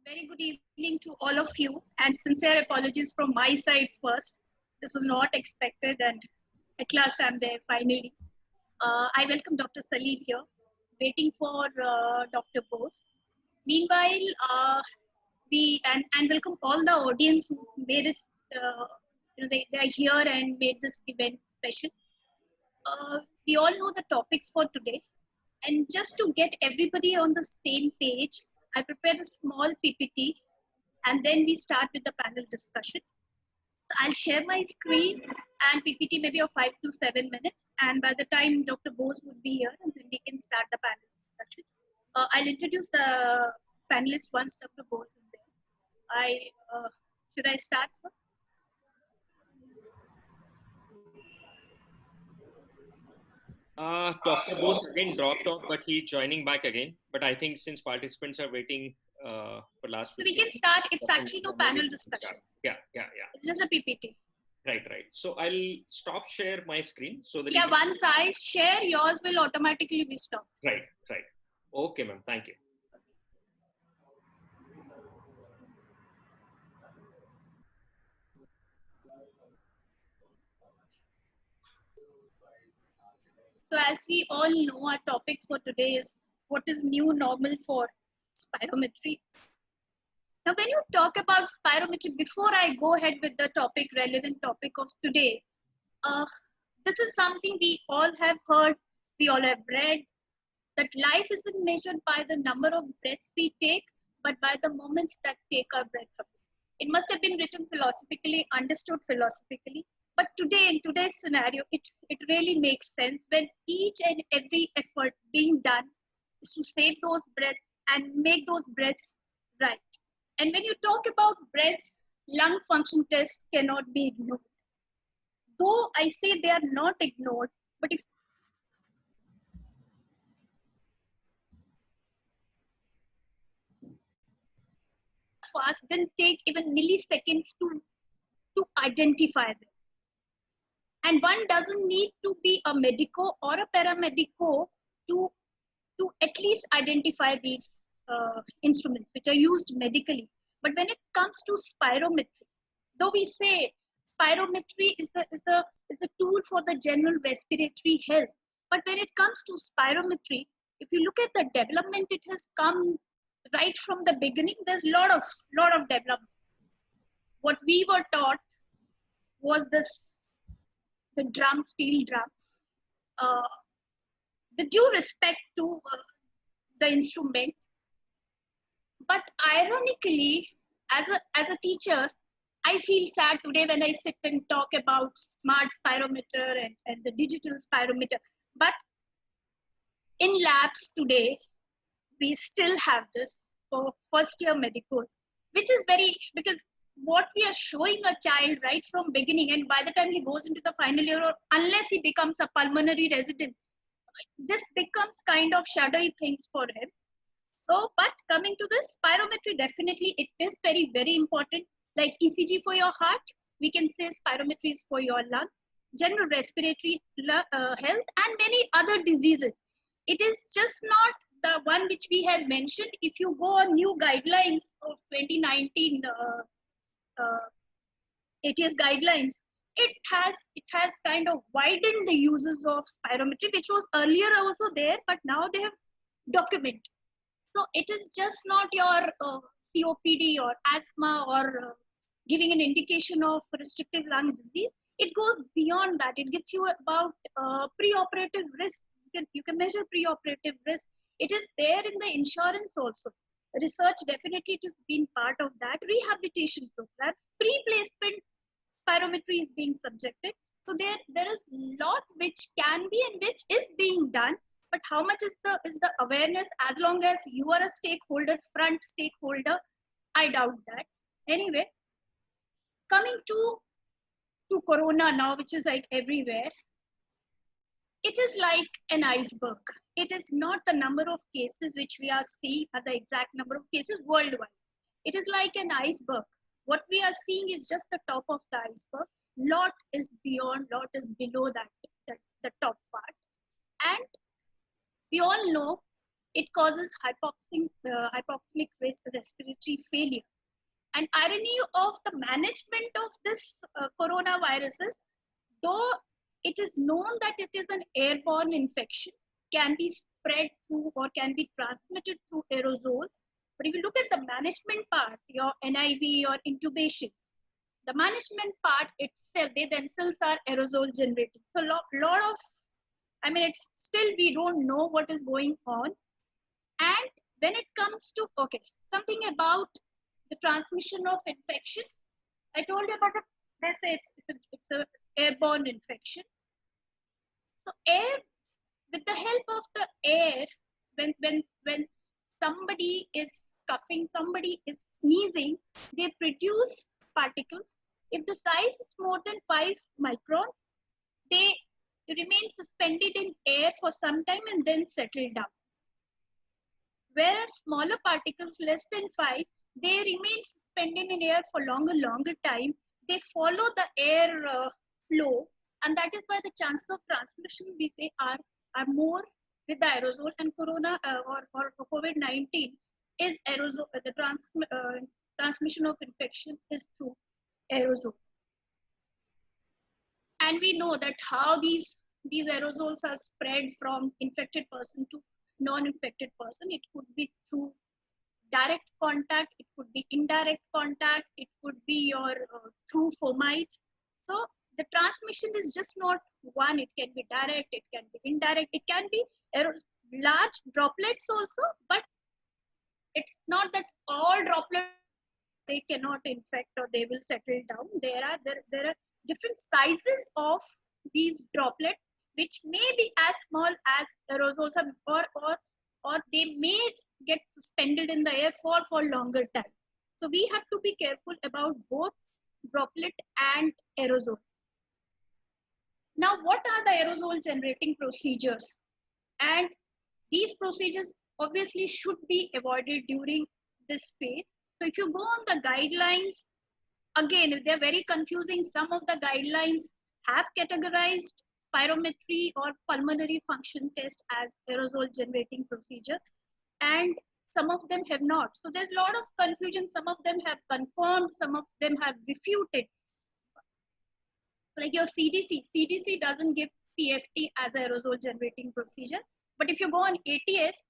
Very good evening to all of you, and sincere apologies from my side first. This was not expected, and at last I'm there finally. I welcome Dr. Salil here, waiting for Dr. Bose. Meanwhile, and welcome all the audience who made it. They are here and made this event special. We all know the topics for today, and just to get everybody on the same page, I prepared a small PPT and then we start with the panel discussion. I'll share my screen and PPT maybe of 5 to 7 minutes, and by the time Dr. Bose would be here, and then we can start the panel discussion. I'll introduce the panelists once Dr. Bose is there. Should I start, sir? Dr. Bose again dropped off, but he's joining back again. But I think since participants are waiting for last, so we can start. It's actually no panel discussion. Yeah. It's just a PPT. Right. So I'll stop share my screen so that. Yeah, once I share, yours will automatically be stopped. Right. Okay, ma'am. Thank you. So as we all know, our topic for today is what is new normal for spirometry. Now, when you talk about spirometry, before I go ahead with the topic, relevant topic of today, this is something we all have heard, we all have read, that life isn't measured by the number of breaths we take, but by the moments that take our breath away. It must have been written philosophically, understood philosophically, but today, in today's scenario, it really makes sense when each and every effort being done is to save those breaths and make those breaths right. And when you talk about breaths, lung function tests cannot be ignored. Though I say they are not ignored, but if fast, then take even milliseconds to identify them. And one doesn't need to be a medico or a paramedico to at least identify these instruments which are used medically. But when it comes to spirometry, though we say spirometry is the tool for the general respiratory health, but when it comes to spirometry, if you look at the development, it has come right from the beginning. There's a lot of development. What we were taught was the steel drum. The due respect to the instrument, but ironically, as a teacher, I feel sad today when I sit and talk about smart spirometer and the digital spirometer. But in labs today, we still have this for first year medicals, which is because what we are showing a child right from beginning, and by the time he goes into the final year, or unless he becomes a pulmonary resident, this becomes kind of shadowy things for him. So, but coming to this spirometry, definitely it is very, very important. Like ECG for your heart, we can say spirometry is for your lung, general respiratory health, and many other diseases. It is just not the one which we had mentioned. If you go on new guidelines of 2019 ATS guidelines, it has kind of widened the uses of spirometry, which was earlier also there, but now they have documented. So it is just not your COPD or asthma or giving an indication of restrictive lung disease. It goes beyond that. It gives you about preoperative risk. You can measure preoperative risk. It is there in the insurance also. Research, definitely it has been part of that. Rehabilitation programs, pre-placement spirometry is being subjected. So there is a lot which can be and which is being done. But how much is the awareness? As long as you are a stakeholder, front stakeholder, I doubt that. Anyway, coming to corona now, which is like everywhere, it is like an iceberg. It is not the number of cases which we are seeing are the exact number of cases worldwide. It is like an iceberg. What we are seeing is just the top of the iceberg. Lot is beyond, lot is below that the top part. And we all know it causes hypoxemic respiratory failure. And irony of the management of this coronaviruses, though it is known that it is an airborne infection, can be spread through or can be transmitted through aerosols. But if you look at the management part, your NIV or intubation, the management part itself, they themselves are aerosol generating. So lot of, I mean, it's still we don't know what is going on. And when it comes to, okay, something about the transmission of infection, I told you about the, let's say it's a airborne infection. So air, with the help of the air, when somebody is coughing, somebody is sneezing, they produce particles. If the size is more than 5 microns, they remain suspended in air for some time and then settle down. Whereas smaller particles less than 5, they remain suspended in air for longer time. They follow the air flow, and that is why the chances of transmission, we say, are more with the aerosol. And corona or COVID-19 is aerosol. The transmission of infection is through aerosol. And we know that how these aerosols are spread from infected person to non-infected person. It could be through direct contact, it could be indirect contact, it could be your through fomites. So the transmission is just not one. It can be direct, it can be indirect, it can be large droplets also, but it's not that all droplets they cannot infect or they will settle down. There are different sizes of these droplets, which may be as small as aerosols, or they may get suspended in the air for longer time. So we have to be careful about both droplet and aerosol. Now, what are the aerosol generating procedures? And these procedures obviously should be avoided during this phase. So if you go on the guidelines, again, they're very confusing. Some of the guidelines have categorized spirometry or pulmonary function test as aerosol generating procedure, and some of them have not. So there's a lot of confusion. Some of them have confirmed, some of them have refuted. Like your CDC doesn't give PFT as aerosol generating procedure. But if you go on ATS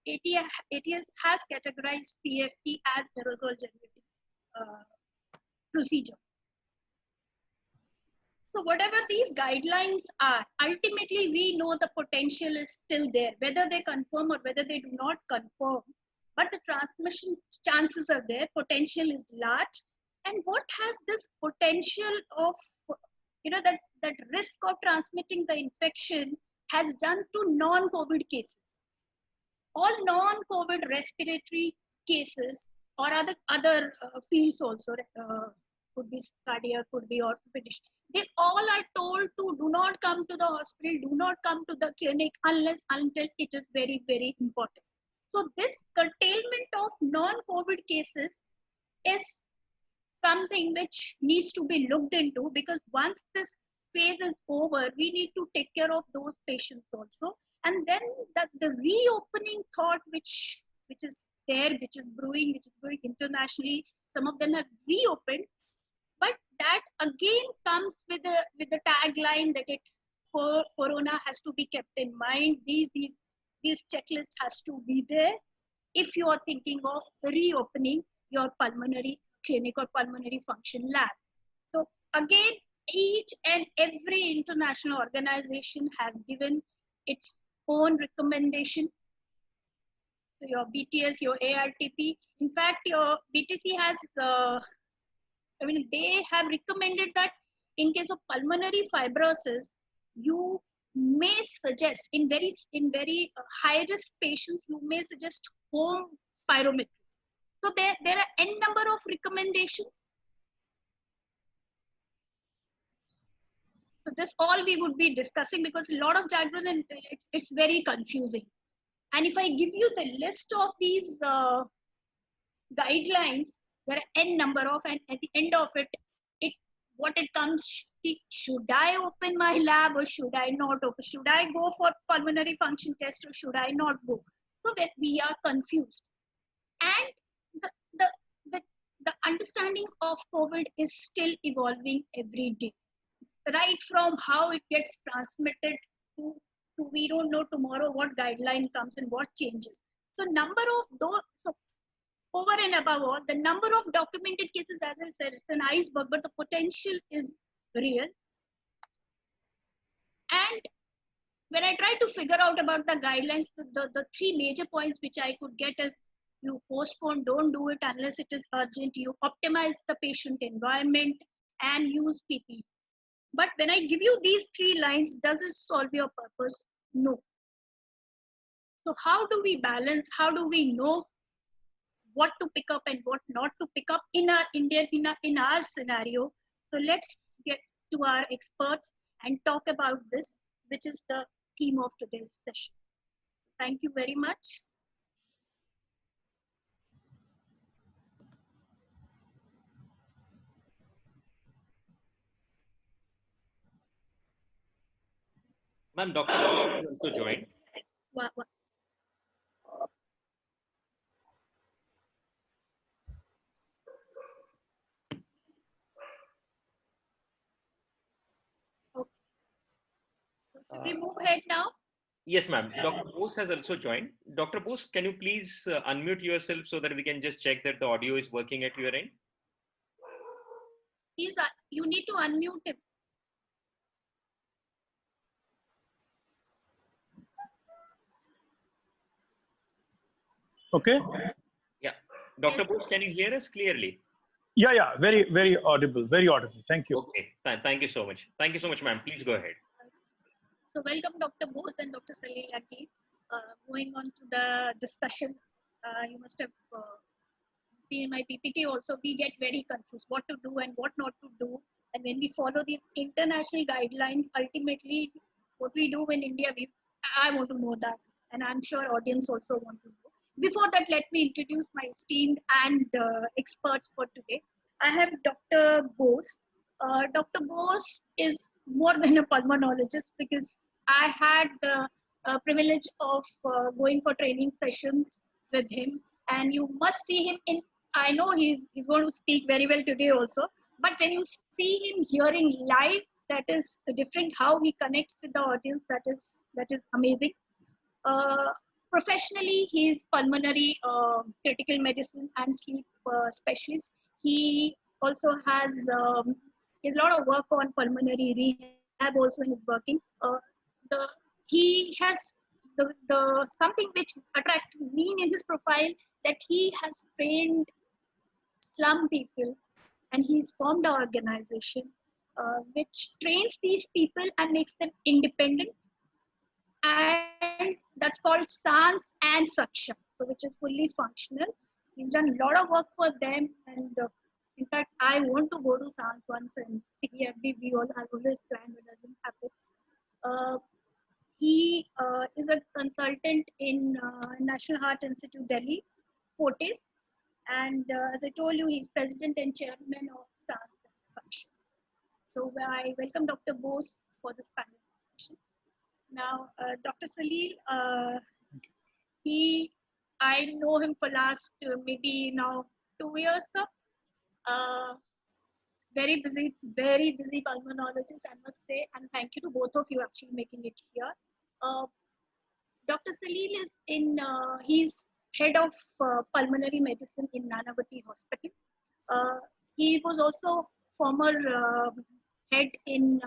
has categorized PFT as aerosol generating procedure. So whatever these guidelines are, ultimately we know the potential is still there, whether they confirm or whether they do not confirm, but the transmission chances are there, potential is large. And what has this potential of, that risk of transmitting the infection has done to non-COVID cases? All non-COVID respiratory cases or other fields also, could be cardiac, could be orthopedic, they all are told to do not come to the hospital, do not come to the clinic until it is very, very important. So this curtailment of non-COVID cases is something which needs to be looked into, because once this phase is over, we need to take care of those patients also. And then the reopening thought which is there, which is brewing internationally, some of them have reopened, but that again comes with the tagline that corona has to be kept in mind. These checklist has to be there if you are thinking of reopening your pulmonary clinic or pulmonary function lab. So again, each and every international organization has given its own recommendation. So your BTS, your ARTP, in fact, your BTC has, they have recommended that in case of pulmonary fibrosis, you may suggest in very high risk patients, you may suggest home spirometry. So there are n number of recommendations. So this all we would be discussing, because a lot of jargon and it's very confusing. And if I give you the list of these guidelines, there are n number of, and at the end of it, what it comes, should I open my lab or should I not open? Should I go for pulmonary function test or should I not go? So we are confused. And the, the, the, the understanding of COVID is still evolving every day, right from how it gets transmitted to we don't know tomorrow what guideline comes and what changes. So number of those, so over and above all, the number of documented cases, as I said, it's an iceberg, but the potential is real. And when I try to figure out about the guidelines, the three major points which I could get is you postpone, don't do it unless it is urgent, you optimize the patient environment, and use PPE. But when I give you these three lines, does it solve your purpose? No. So how do we balance? How do we know what to pick up and what not to pick up in our in our scenario? So let's get to our experts and talk about this, which is the theme of today's session. Thank you very much. Ma'am, Dr. Bose has also joined. Okay. So should we move ahead now? Yes, ma'am. Dr. Bose has also joined. Dr. Bose, can you please unmute yourself so that we can just check that the audio is working at your end? Please, you need to unmute him. Okay. Yeah. Dr. Yes. Bose, can you hear us clearly? Yeah. Very, very audible. Very audible. Thank you. Okay. Thank you so much. Thank you so much, ma'am. Please go ahead. So welcome Dr. Bose and Dr. Salil again. Going on to the discussion, you must have seen in my PPT also, we get very confused what to do and what not to do. And when we follow these international guidelines, ultimately what we do in India, I want to know that. And I'm sure audience also want to know. Before that, let me introduce my esteemed and experts for today. I have Dr. Bose. Dr. Bose is more than a pulmonologist because I had the privilege of going for training sessions with him, and you must see him in. I know he's going to speak very well today also, but when you see him hearing live, that is different. How he connects with the audience, that is amazing. Uh, Professionally, he is pulmonary critical medicine and sleep specialist. He also has a lot of work on pulmonary rehab also in his working. The he has the something which attracted me in his profile, that he has trained slum people, and he's formed an organization which trains these people and makes them independent, and that's called SANS and Saksham, so which is fully functional. He's done a lot of work for them, and in fact, I want to go to SANS once and see. We all have always planned, but doesn't happen. He is a consultant in National Heart Institute, Delhi, Fortis, and as I told you, he's president and chairman of SANS and Saksham. So I welcome Dr. Bose for this panel discussion. Now, Dr. Salil, I know him for last maybe now 2 years, sir. Very busy pulmonologist, I must say, and thank you to both of you actually making it here. Dr. Salil is he's head of pulmonary medicine in Nanavati Hospital. He was also former head in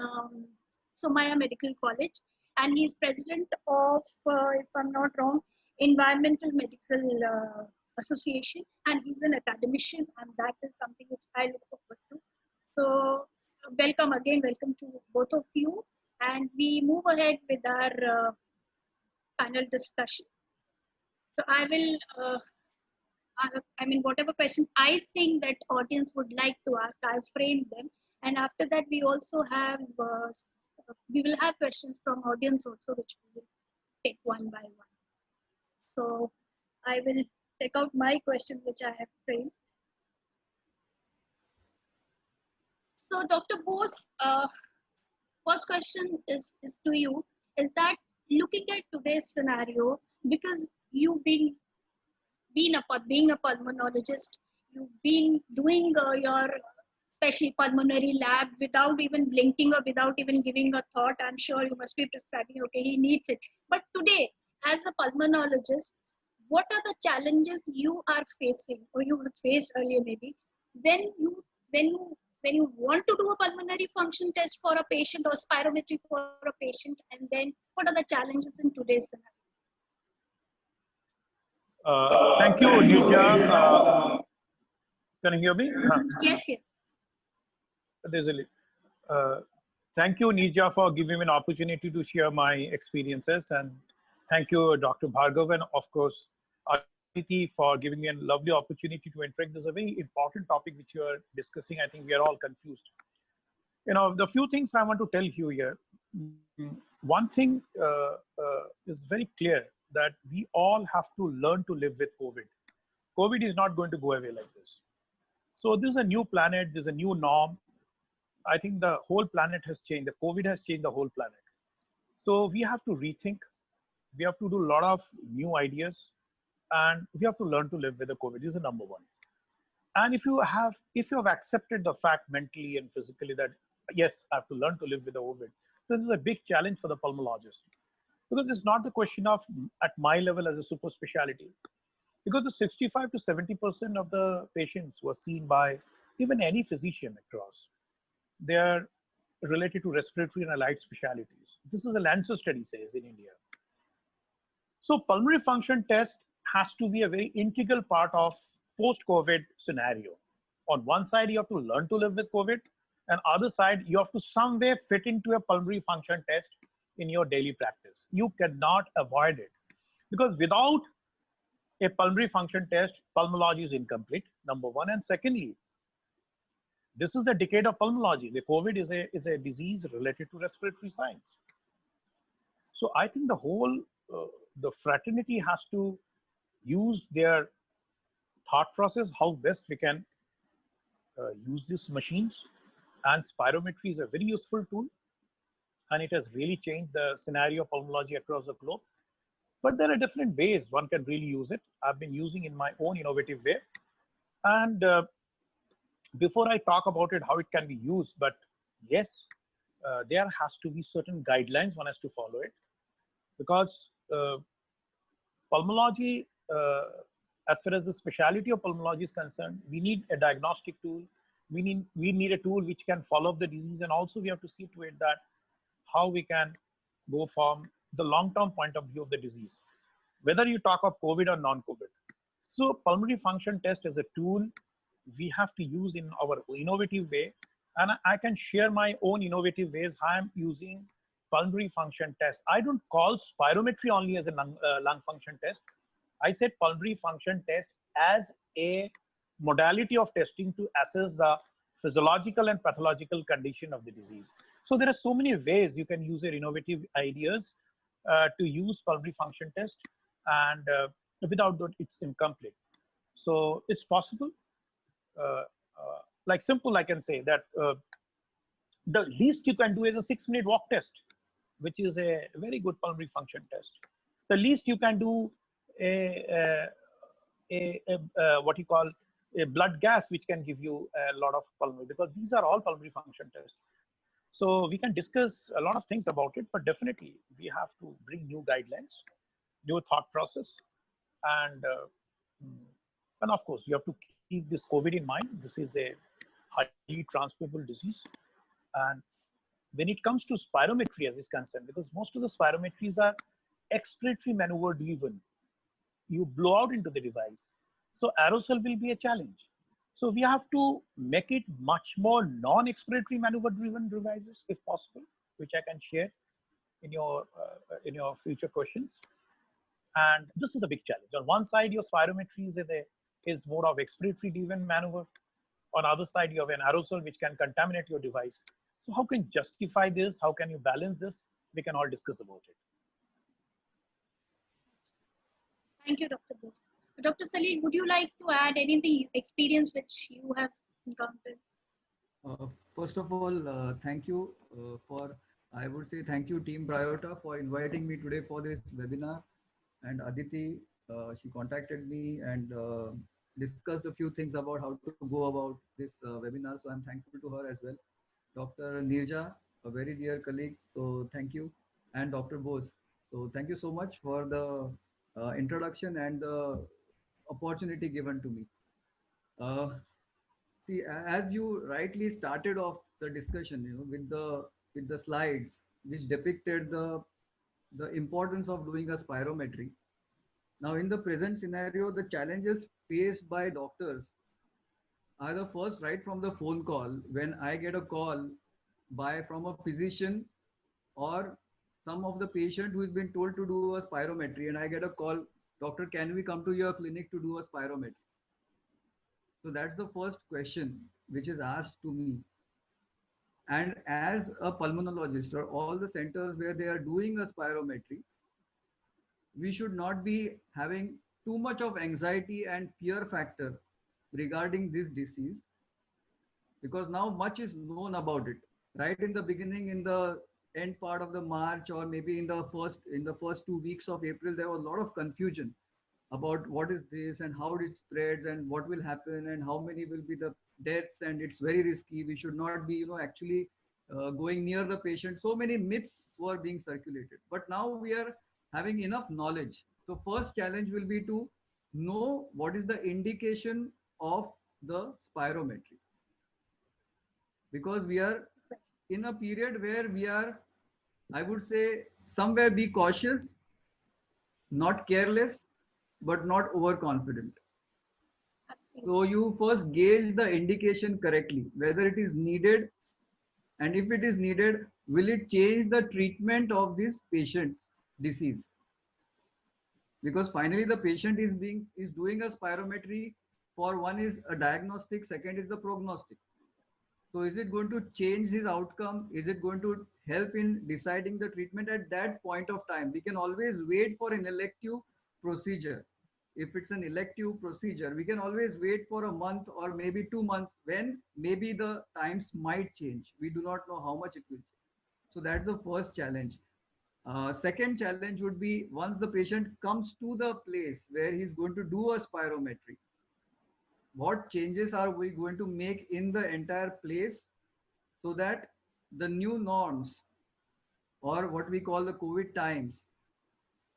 Somaya Medical College, and he's president of, if I'm not wrong, Environmental Medical Association, and he's an academician, and that is something which I look forward to. So welcome to both of you, and we move ahead with our panel discussion. So I will I mean, whatever questions I think that audience would like to ask, I've framed them. And after that, we also have, we will have questions from audience also, which we will take one by one. So I will take out my questions, which I have framed. So Dr. Bose, first question is to you, is that looking at today's scenario, because you've been being a pulmonologist, you've been doing your especially pulmonary lab without even blinking or without even giving a thought. I'm sure you must be prescribing, okay, he needs it. But today, as a pulmonologist, what are the challenges you are facing or you have faced earlier maybe when you when you when you want to do a pulmonary function test for a patient or spirometry for a patient, and then what are the challenges in today's scenario? Thank you, Nija. Can you hear me? Yes, yes. There's a uh, Thank you, Nija, for giving me an opportunity to share my experiences. And thank you, Dr. Bhargav, and of course, Aditi, for giving me a lovely opportunity to interact. This is a very important topic which you are discussing. I think we are all confused. The few things I want to tell you here. One thing is very clear that we all have to learn to live with COVID. COVID is not going to go away like this. So this is a new planet. There's a new norm. I think the whole planet has changed. The COVID has changed the whole planet. So we have to rethink. We have to do a lot of new ideas, and we have to learn to live with the COVID. This is number one. And if you have accepted the fact mentally and physically that yes, I have to learn to live with the COVID, this is a big challenge for the pulmonologist, because it's not the question of at my level as a super specialty, because the 65 to 70% of the patients were seen by even any physician across, they are related to respiratory and allied specialties. This is a Lancet study says in India. So pulmonary function test has to be a very integral part of post-COVID scenario. On one side, you have to learn to live with COVID, and other side, you have to some way fit into a pulmonary function test in your daily practice. You cannot avoid it, because without a pulmonary function test, pulmonology is incomplete, number one. And secondly, this is the decade of pulmonology. The COVID is a disease related to respiratory science. So I think the fraternity has to use their thought process, how best we can use these machines. And spirometry is a very useful tool, and it has really changed the scenario of pulmonology across the globe. But there are different ways one can really use it. I've been using in my own innovative way. And before I talk about it, how it can be used, but yes, there has to be certain guidelines one has to follow it, because pulmonology, as far as the specialty of pulmonology is concerned, we need a diagnostic tool. We need a tool which can follow up the disease, and also we have to see to it that how we can go from the long-term point of view of the disease, whether you talk of COVID or non-COVID. So pulmonary function test is a tool we have to use in our innovative way. And I can share my own innovative ways how I'm using pulmonary function test. I don't call spirometry only as a lung function test. I said pulmonary function test as a modality of testing to assess the physiological and pathological condition of the disease. So there are so many ways you can use your innovative ideas to use pulmonary function test, and without that it's incomplete. So it's possible. Uh, like simple, I can say that the least you can do is a 6-minute walk test, which is a very good pulmonary function test. The least you can do a what you call a blood gas, which can give you a lot of pulmonary, because these are all pulmonary function tests. So we can discuss a lot of things about it, but definitely we have to bring new guidelines, new thought process, and and of course you have to keep this COVID in mind. This is a highly transmissible disease, and when it comes to spirometry as is concerned, because most of the spirometries are expiratory maneuver driven, you blow out into the device. So aerosol will be a challenge. So we have to make it much more non-expiratory maneuver driven devices if possible, which I can share in your future questions. And this is a big challenge. On one side, your spirometry is more of expiratory driven maneuver. On the other side, you have an aerosol which can contaminate your device. So how can you justify this? How can you balance this? We can all discuss about it. Thank you, Dr. Bose. Dr. Salil, would you like to add anything experience which you have encountered? First of all, thank you I would say thank you Team Priorita for inviting me today for this webinar, and Aditi she contacted me and discussed a few things about how to go about this webinar. So I'm thankful to her as well. Dr. Nirja, a very dear colleague, so thank you. And Dr. Bose, so thank you so much for the introduction and the opportunity given to me. Uh, See, as you rightly started off the discussion, with the slides which depicted the importance of doing a spirometry. Now, in the present scenario, the challenges faced by doctors are the first right from the phone call. When I get a call by from a physician or some of the patient who has been told to do a spirometry, and I get a call, doctor, can we come to your clinic to do a spirometry? So that's the first question which is asked to me. And as a pulmonologist or all the centers where they are doing a spirometry, we should not be having too much of anxiety and fear factor regarding this disease, because now much is known about it. Right in the beginning, in the end part of the March, or maybe in the first 2 weeks of April, there was a lot of confusion about what is this and how it spreads and what will happen and how many will be the deaths, and it's very risky. We should not be, actually going near the patient. So many myths were being circulated. But now we are having enough knowledge. So first challenge will be to know what is the indication of the spirometry, because we are in a period where we are, I would say, somewhere be cautious, not careless, but not overconfident. So you first gauge the indication correctly, whether it is needed, and if it is needed, will it change the treatment of this patient's disease? Because finally the patient is doing a spirometry for, one is a diagnostic, second is the prognostic. So is it going to change his outcome? Is it going to help in deciding the treatment at that point of time? We can always wait for an elective procedure. If it's an elective procedure, we can always wait for a month or maybe 2 months, when maybe the times might change. We do not know how much it will change. So that's the first challenge. Second challenge would be, once the patient comes to the place where he's going to do a spirometry, what changes are we going to make in the entire place so that the new norms, or what we call the COVID times,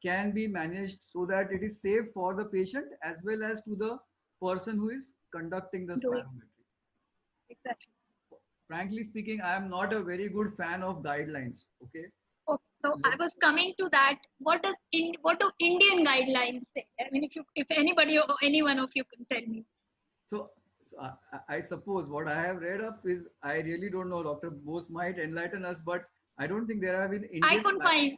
can be managed so that it is safe for the patient as well as to the person who is conducting the spirometry. Exactly. Frankly speaking, I am not a very good fan of guidelines. Okay. Okay, so I was coming to that. What do Indian guidelines say? I mean, if anybody or any one of you can tell me. So I suppose what I have read up is, I really don't know. Dr. Bose might enlighten us, but I don't think there have been Indian. I couldn't find.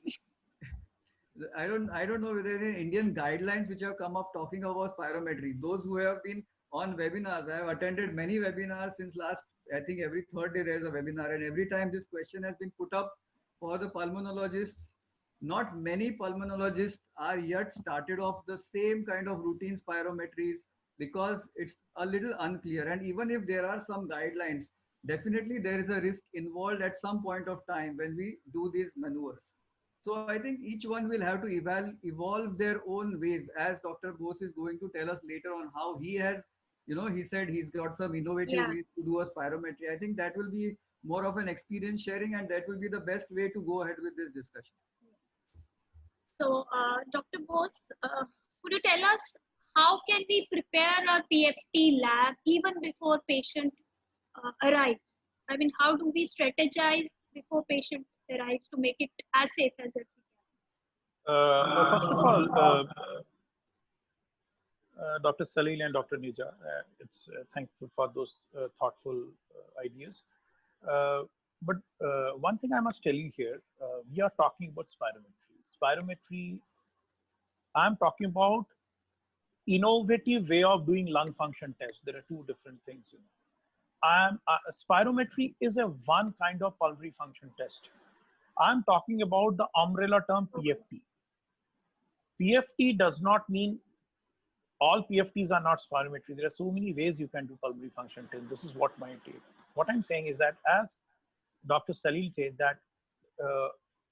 I don't know whether there are Indian guidelines which have come up talking about spirometry. Those who have been on webinars, I have attended many webinars since last, I think every third day there is a webinar, and every time this question has been put up for the pulmonologists. Not many pulmonologists are yet started off the same kind of routine spirometries, because it's a little unclear. And even if there are some guidelines, definitely there is a risk involved at some point of time when we do these maneuvers. So I think each one will have to evolve their own ways, as Dr. Bose is going to tell us later on how he has, he said he's got some innovative ways to do a spirometry. I think that will be more of an experience sharing, and that will be the best way to go ahead with this discussion. So, Dr. Bose, could you tell us how can we prepare our PFT lab even before patient arrives? I mean, how do we strategize before patient arrives to make it as safe as it can? First of all, Dr. Salil and Dr. Nija, it's thankful for those thoughtful ideas. But one thing I must tell you here, we are talking about spirometry. Spirometry, I'm talking about innovative way of doing lung function tests. There are two different things. Spirometry is a one kind of pulmonary function test. I'm talking about the umbrella term PFT. PFT does not mean all PFTs are not spirometry. There are so many ways you can do pulmonary function test. This is what my take. What I'm saying is that, as Dr. Salil said, that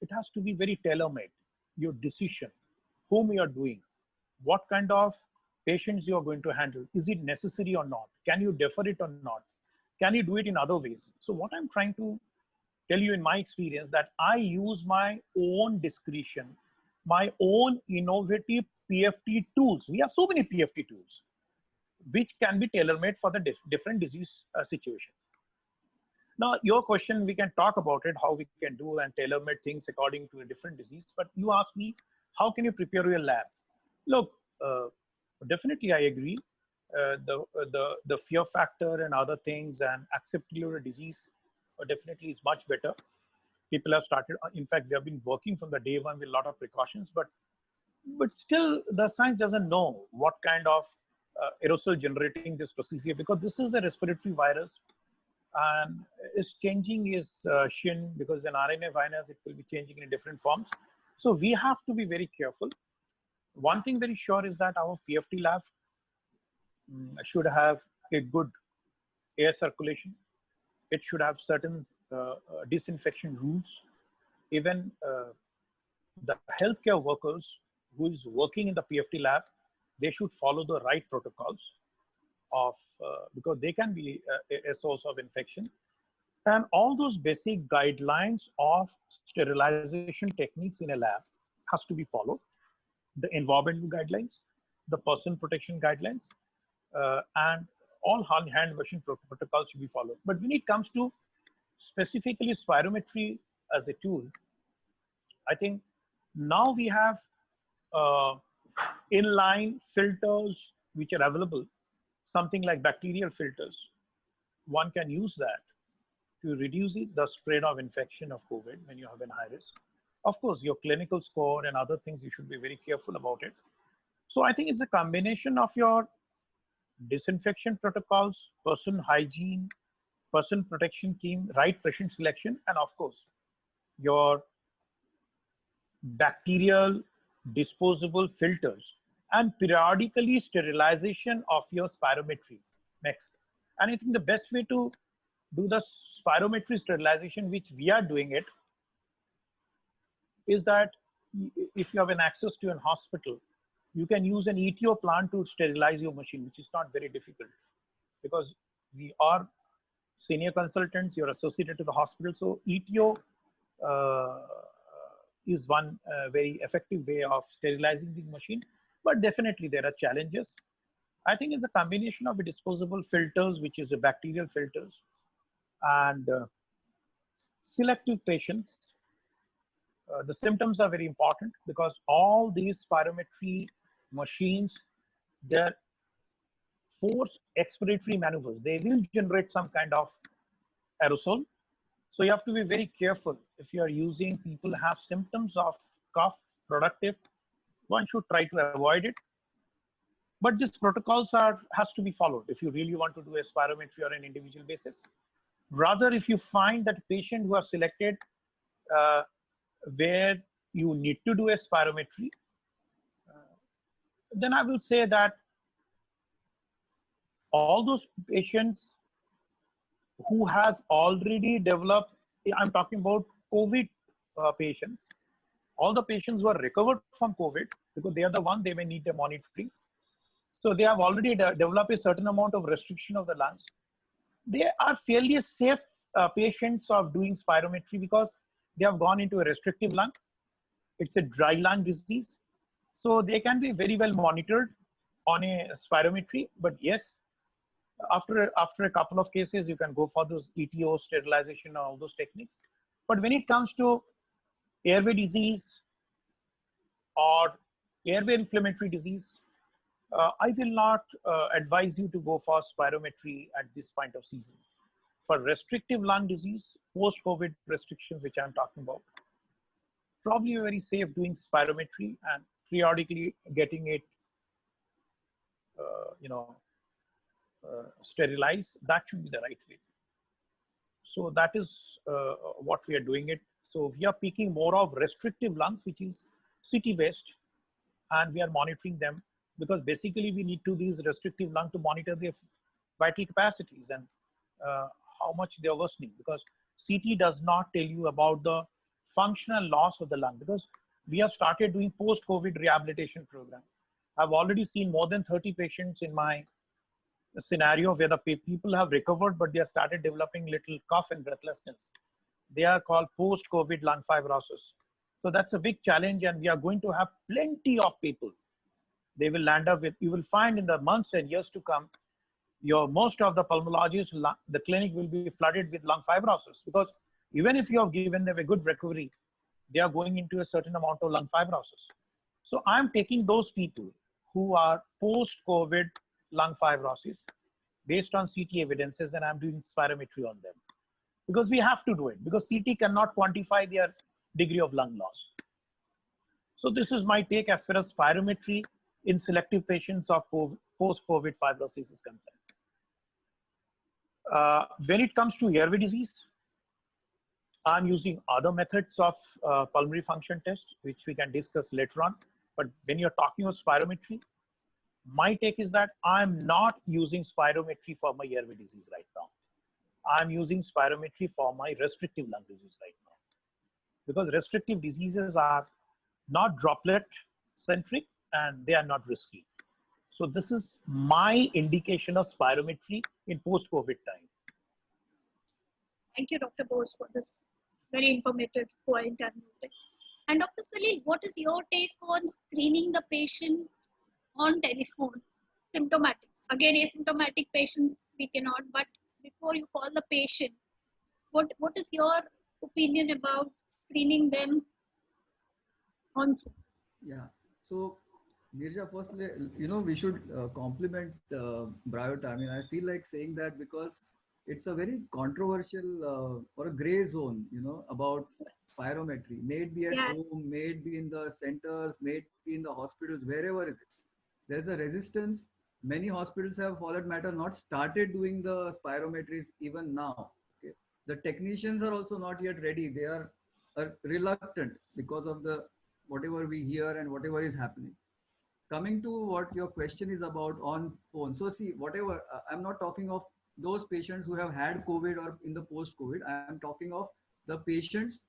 it has to be very tailor-made. Your decision, whom you are doing, what kind of patients you are going to handle. Is it necessary or not? Can you defer it or not? Can you do it in other ways? So what I'm trying to tell you in my experience that I use my own discretion, my own innovative PFT tools. We have so many PFT tools which can be tailor-made for the different disease situations. Now, your question, we can talk about it, how we can do and tailor-made things according to a different disease. But you asked me, how can you prepare your lab? Look, definitely I agree. The fear factor and other things and accepting your disease definitely is much better. People have started, in fact, we have been working from the day one with a lot of precautions, but still the science doesn't know what kind of aerosol generating this procedure, because this is a respiratory virus and is changing its shin, because an RNA virus, it will be changing in different forms. So we have to be very careful. One thing very sure is that our PFT lab should have a good air circulation. It should have certain disinfection rules. Even the healthcare workers who is working in the PFT lab, they should follow the right protocols of because they can be a source of infection. And all those basic guidelines of sterilization techniques in a lab has to be followed. The environmental guidelines, the person protection guidelines, and all hand washing protocols should be followed. But when it comes to specifically spirometry as a tool, I think now we have uh, inline filters which are available, something like bacterial filters. One can use that to reduce the spread of infection of COVID when you have an high risk. Of course, your clinical score and other things, you should be very careful about it. So I think it's a combination of your disinfection protocols, person hygiene, person protection team, right patient selection, and of course, your bacterial disposable filters and periodically sterilization of your spirometry. Next. And I think the best way to do the spirometry sterilization, which we are doing it, is that if you have an access to an hospital, you can use an ETO plant to sterilize your machine, which is not very difficult because we are senior consultants, you're associated to the hospital. So ETO is one very effective way of sterilizing the machine, but definitely there are challenges. I think it's a combination of disposable filters, which is a bacterial filters, and selective patients. The symptoms are very important because all these spirometry machines, they're forced expiratory maneuvers. They will generate some kind of aerosol. So you have to be very careful. If you are using, people have symptoms of cough, productive, one should try to avoid it. But these protocols has to be followed if you really want to do a spirometry on an individual basis. Rather, if you find that patient who are selected uh, where you need to do a spirometry, then I will say that all those patients who has already developed, I'm talking about COVID patients, all the patients who are recovered from COVID, because they are the one they may need a monitoring. So they have already developed a certain amount of restriction of the lungs. They are fairly safe patients of doing spirometry because they have gone into a restrictive lung. It's a dry lung disease. So they can be very well monitored on a spirometry. But yes, after a couple of cases, you can go for those ETO, sterilization, and all those techniques. But when it comes to airway disease or airway inflammatory disease, I will not advise you to go for spirometry at this point of season. For restrictive lung disease, post-COVID restrictions, which I'm talking about, probably very safe doing spirometry and periodically getting it, sterilized. That should be the right way. So that is what we are doing it. So we are picking more of restrictive lungs, which is CT-based, and we are monitoring them because basically we need to these restrictive lung to monitor their vital capacities and how much they are worsening, because CT does not tell you about the functional loss of the lung, because we have started doing post-COVID rehabilitation program. I've already seen more than 30 patients in my scenario where the people have recovered, but they have started developing little cough and breathlessness. They are called post-COVID lung fibrosis. So that's a big challenge, and we are going to have plenty of people. They will land up with, you will find in the months and years to come, your most of the pulmonologists, the clinic will be flooded with lung fibrosis, because even if you have given them a good recovery, they are going into a certain amount of lung fibrosis. So I'm taking those people who are post-COVID lung fibrosis based on CT evidences, and I'm doing spirometry on them, because we have to do it, because CT cannot quantify their degree of lung loss. So this is my take as far as spirometry in selective patients of post-COVID fibrosis is concerned. When it comes to airway disease, I'm using other methods of pulmonary function test, which we can discuss later on. But when you're talking of spirometry, my take is that I'm not using spirometry for my airway disease right now. I'm using spirometry for my restrictive lung disease right now, because restrictive diseases are not droplet centric and they are not risky. So this is my indication of spirometry in post-COVID time. Thank you, Dr. Bose, for this very informative point. And Dr. Salil, what is your take on screening the patient on telephone, symptomatic? Again, asymptomatic patients we cannot, but before you call the patient, what is your opinion about screening them on phone? Yeah. So, Nirja, firstly, we should compliment Bryota. I mean, I feel like saying that because it's a very controversial or a gray zone, about spirometry. May it be at Yeah. home, may it be in the centers, may it be in the hospitals, wherever it is. There's a resistance. Many hospitals have, for that matter, not started doing the spirometries even now. Okay? The technicians are also not yet ready. They are reluctant because of the whatever we hear and whatever is happening. Coming to what your question is about on phone. So see, whatever, I'm not talking of those patients who have had COVID or in the post-COVID. I am talking of the patients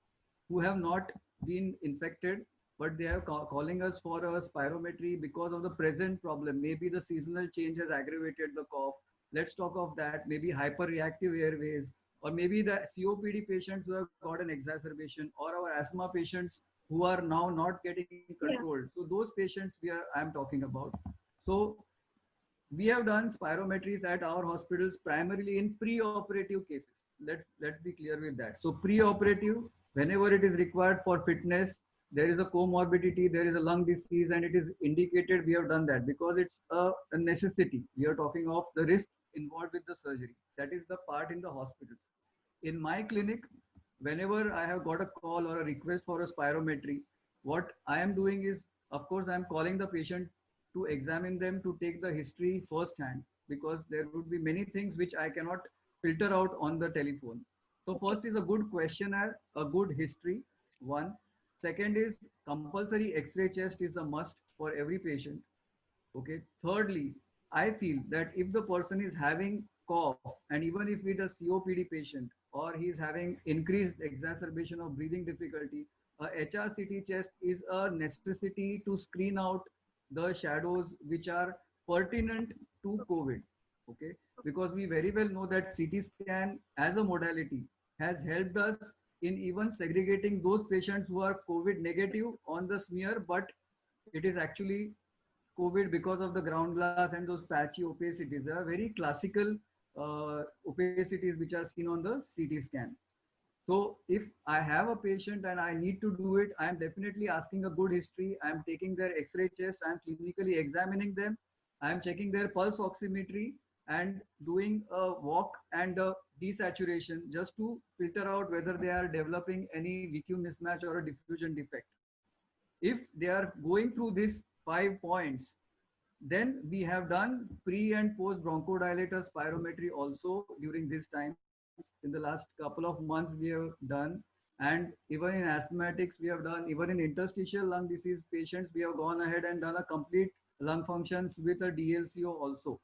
who have not been infected, but they are calling us for a spirometry because of the present problem. Maybe the seasonal change has aggravated the cough. Let's talk of that. Maybe hyperreactive airways, or maybe the COPD patients who have got an exacerbation, or our asthma patients who are now not getting controlled. Yeah. So those patients I'm talking about. So we have done spirometries at our hospitals primarily in pre-operative cases. Let's be clear with that. So pre-operative, whenever it is required for fitness, there is a comorbidity, there is a lung disease, and it is indicated, we have done that because it's a necessity. We are talking of the risk involved with the surgery. That is the part in the hospital. In my clinic, whenever I have got a call or a request for a spirometry, what I am doing is, of course, I am calling the patient to examine them, to take the history firsthand, because there would be many things which I cannot filter out on the telephone. So first is a good questionnaire, a good history, one. Second is compulsory X-ray chest is a must for every patient. Okay. Thirdly, I feel that if the person is having cough, and even if it is a COPD patient, or he is having increased exacerbation of breathing difficulty, a HRCT test is a necessity to screen out the shadows which are pertinent to COVID. Okay. Because we very well know that CT scan as a modality has helped us in even segregating those patients who are COVID negative on the smear, but it is actually COVID because of the ground glass and those patchy opacities. There are very classical opacities which are seen on the CT scan. So if I have a patient and I need to do it, I am definitely asking a good history. I am taking their X-ray chest. I am clinically examining them. I am checking their pulse oximetry and doing a walk and a desaturation just to filter out whether they are developing any VQ mismatch or a diffusion defect. If they are going through these 5 points, then we have done pre and post bronchodilator spirometry also during this time. In the last couple of months, we have done, and even in asthmatics, we have done, even in interstitial lung disease patients, we have gone ahead and done a complete lung functions with a DLCO also.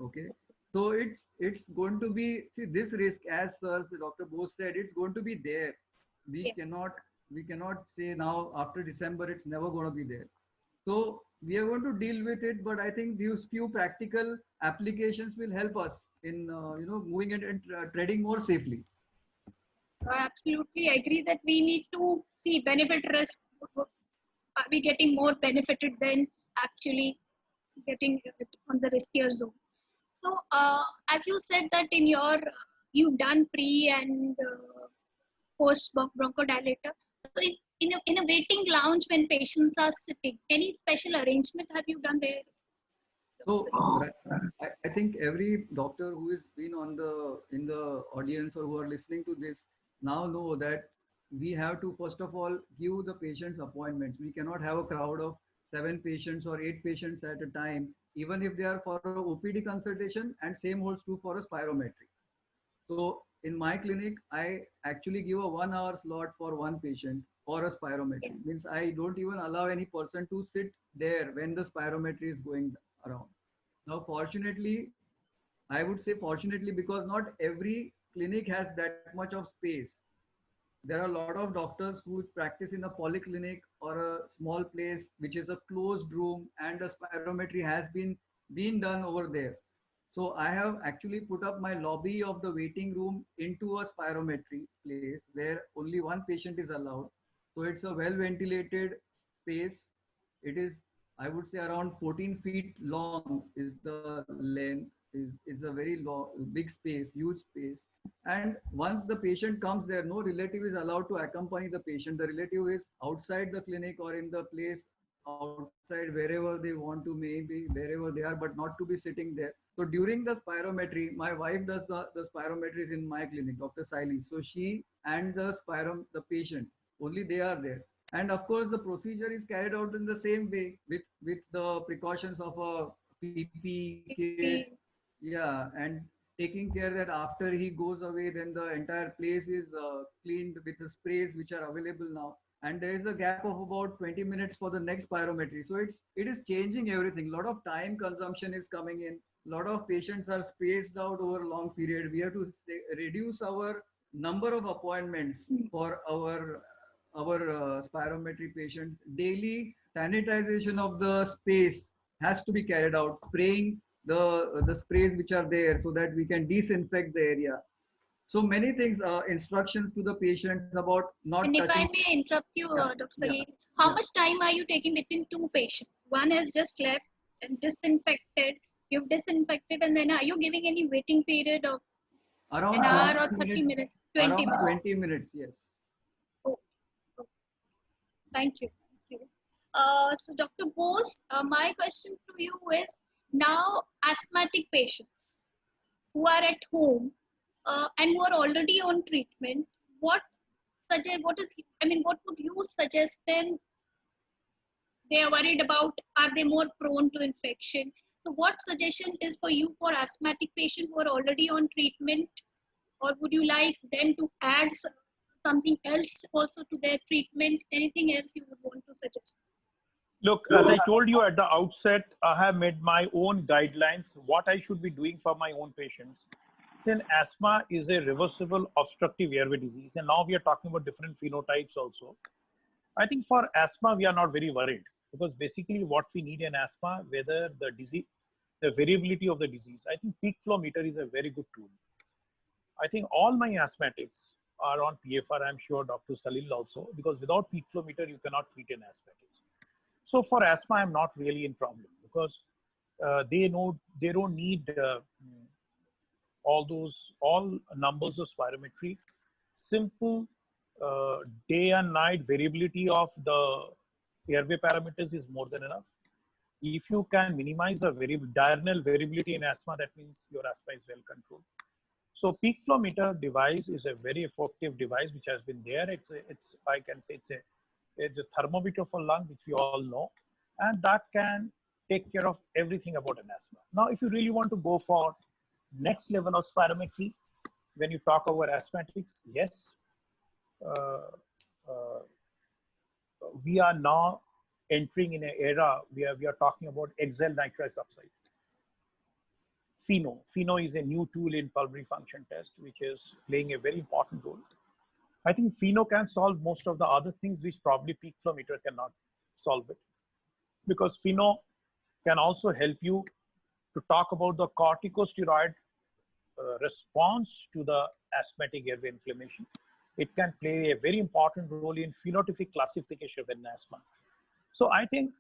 Okay. So it's going to be, see, this risk, as Dr. Bose said, it's going to be there. We Yeah. cannot say now after December it's never going to be there. So we are going to deal with it, but I think these few practical applications will help us in moving and treading more safely. I absolutely agree that we need to see benefit risk. Are we getting more benefited than actually getting it on the riskier zone? So, as you said that in your, you've done pre and post bronchodilator. So, in a waiting lounge when patients are sitting, any special arrangement have you done there? So I think every doctor who is been on the in the audience or who are listening to this now know that we have to first of all give the patients appointments. We cannot have a crowd of 7 patients or 8 patients at a time, even if they are for a OPD consultation, and same holds true for a spirometry. So in my clinic, I actually give a 1 hour slot for one patient for a spirometry. Means I don't even allow any person to sit there when the spirometry is going around. Now, fortunately, I would say fortunately, because not every clinic has that much of space. There are a lot of doctors who practice in a polyclinic or a small place, which is a closed room, and the spirometry has been done over there. So I have actually put up my lobby of the waiting room into a spirometry place where only one patient is allowed. So it's a well ventilated space. It is, I would say, around 14 feet long is the length. Is a very big space, huge space. And once the patient comes there, no relative is allowed to accompany the patient. The relative is outside the clinic or in the place outside wherever they want to, maybe wherever they are, but not to be sitting there. So during the spirometry, my wife does the spirometries in my clinic, Dr. Saili. So she and the patient, only they are there. And of course, the procedure is carried out in the same way with the precautions of a PPE kit. Yeah, and taking care that after he goes away, then the entire place is cleaned with the sprays which are available now. And there is a gap of about 20 minutes for the next spirometry. So it is changing everything. A lot of time consumption is coming in. A lot of patients are spaced out over a long period. We have to reduce our number of appointments for our spirometry patients. Daily sanitization of the space has to be carried out, spraying the sprays which are there so that we can disinfect the area. So many things, instructions to the patients about not And if I touching. may interrupt you, Yeah, Dr. yeah, Saeed, how yeah. much time are you taking between two patients? One has just left and disinfected. You've disinfected, and then are you giving any waiting period of Around an hour or 20 30 minutes. minutes, 20 Around minutes? 20 minutes, yes. Oh, oh, thank you. Thank you. So, Dr. Bose, my question to you is now asthmatic patients who are at home and who are already on treatment, what what would you suggest them? They are worried about, are they more prone to infection? So what suggestion is for you for asthmatic patients who are already on treatment, or would you like them to add something else also to their treatment? Anything else you would want to suggest? Look, as I told you at the outset, I have made my own guidelines, what I should be doing for my own patients. Since asthma is a reversible obstructive airway disease, and now we are talking about different phenotypes also. I think for asthma, we are not very worried because basically what we need in asthma, whether the disease, the variability of the disease, I think peak flow meter is a very good tool. I think all my asthmatics are on PFR. I'm sure Dr. Salil also, because without peak flow meter, you cannot treat an asthmatic. So for asthma, I'm not really in problem because they know they don't need all numbers of spirometry. Simple day and night variability of the airway parameters is more than enough. If you can minimize the diurnal variability in asthma, that means your asthma is well controlled. So peak flow meter device is a very effective device which has been there. It's I can say it's a thermometer for lung, which we all know, and that can take care of everything about an asthma. Now, if you really want to go for next level of spirometry, when you talk over asthmatics, yes, uh, uh, we are now entering in an era where we are talking about exhaled nitrous oxide. FeNO is a new tool in pulmonary function test, which is playing a very important role. I think FeNO can solve most of the other things which probably peak flow meter cannot solve it. because pheno can also help you to talk about the corticosteroid response to the asthmatic airway inflammation. It can play a very important role in phenotypic classification of an asthma. So I think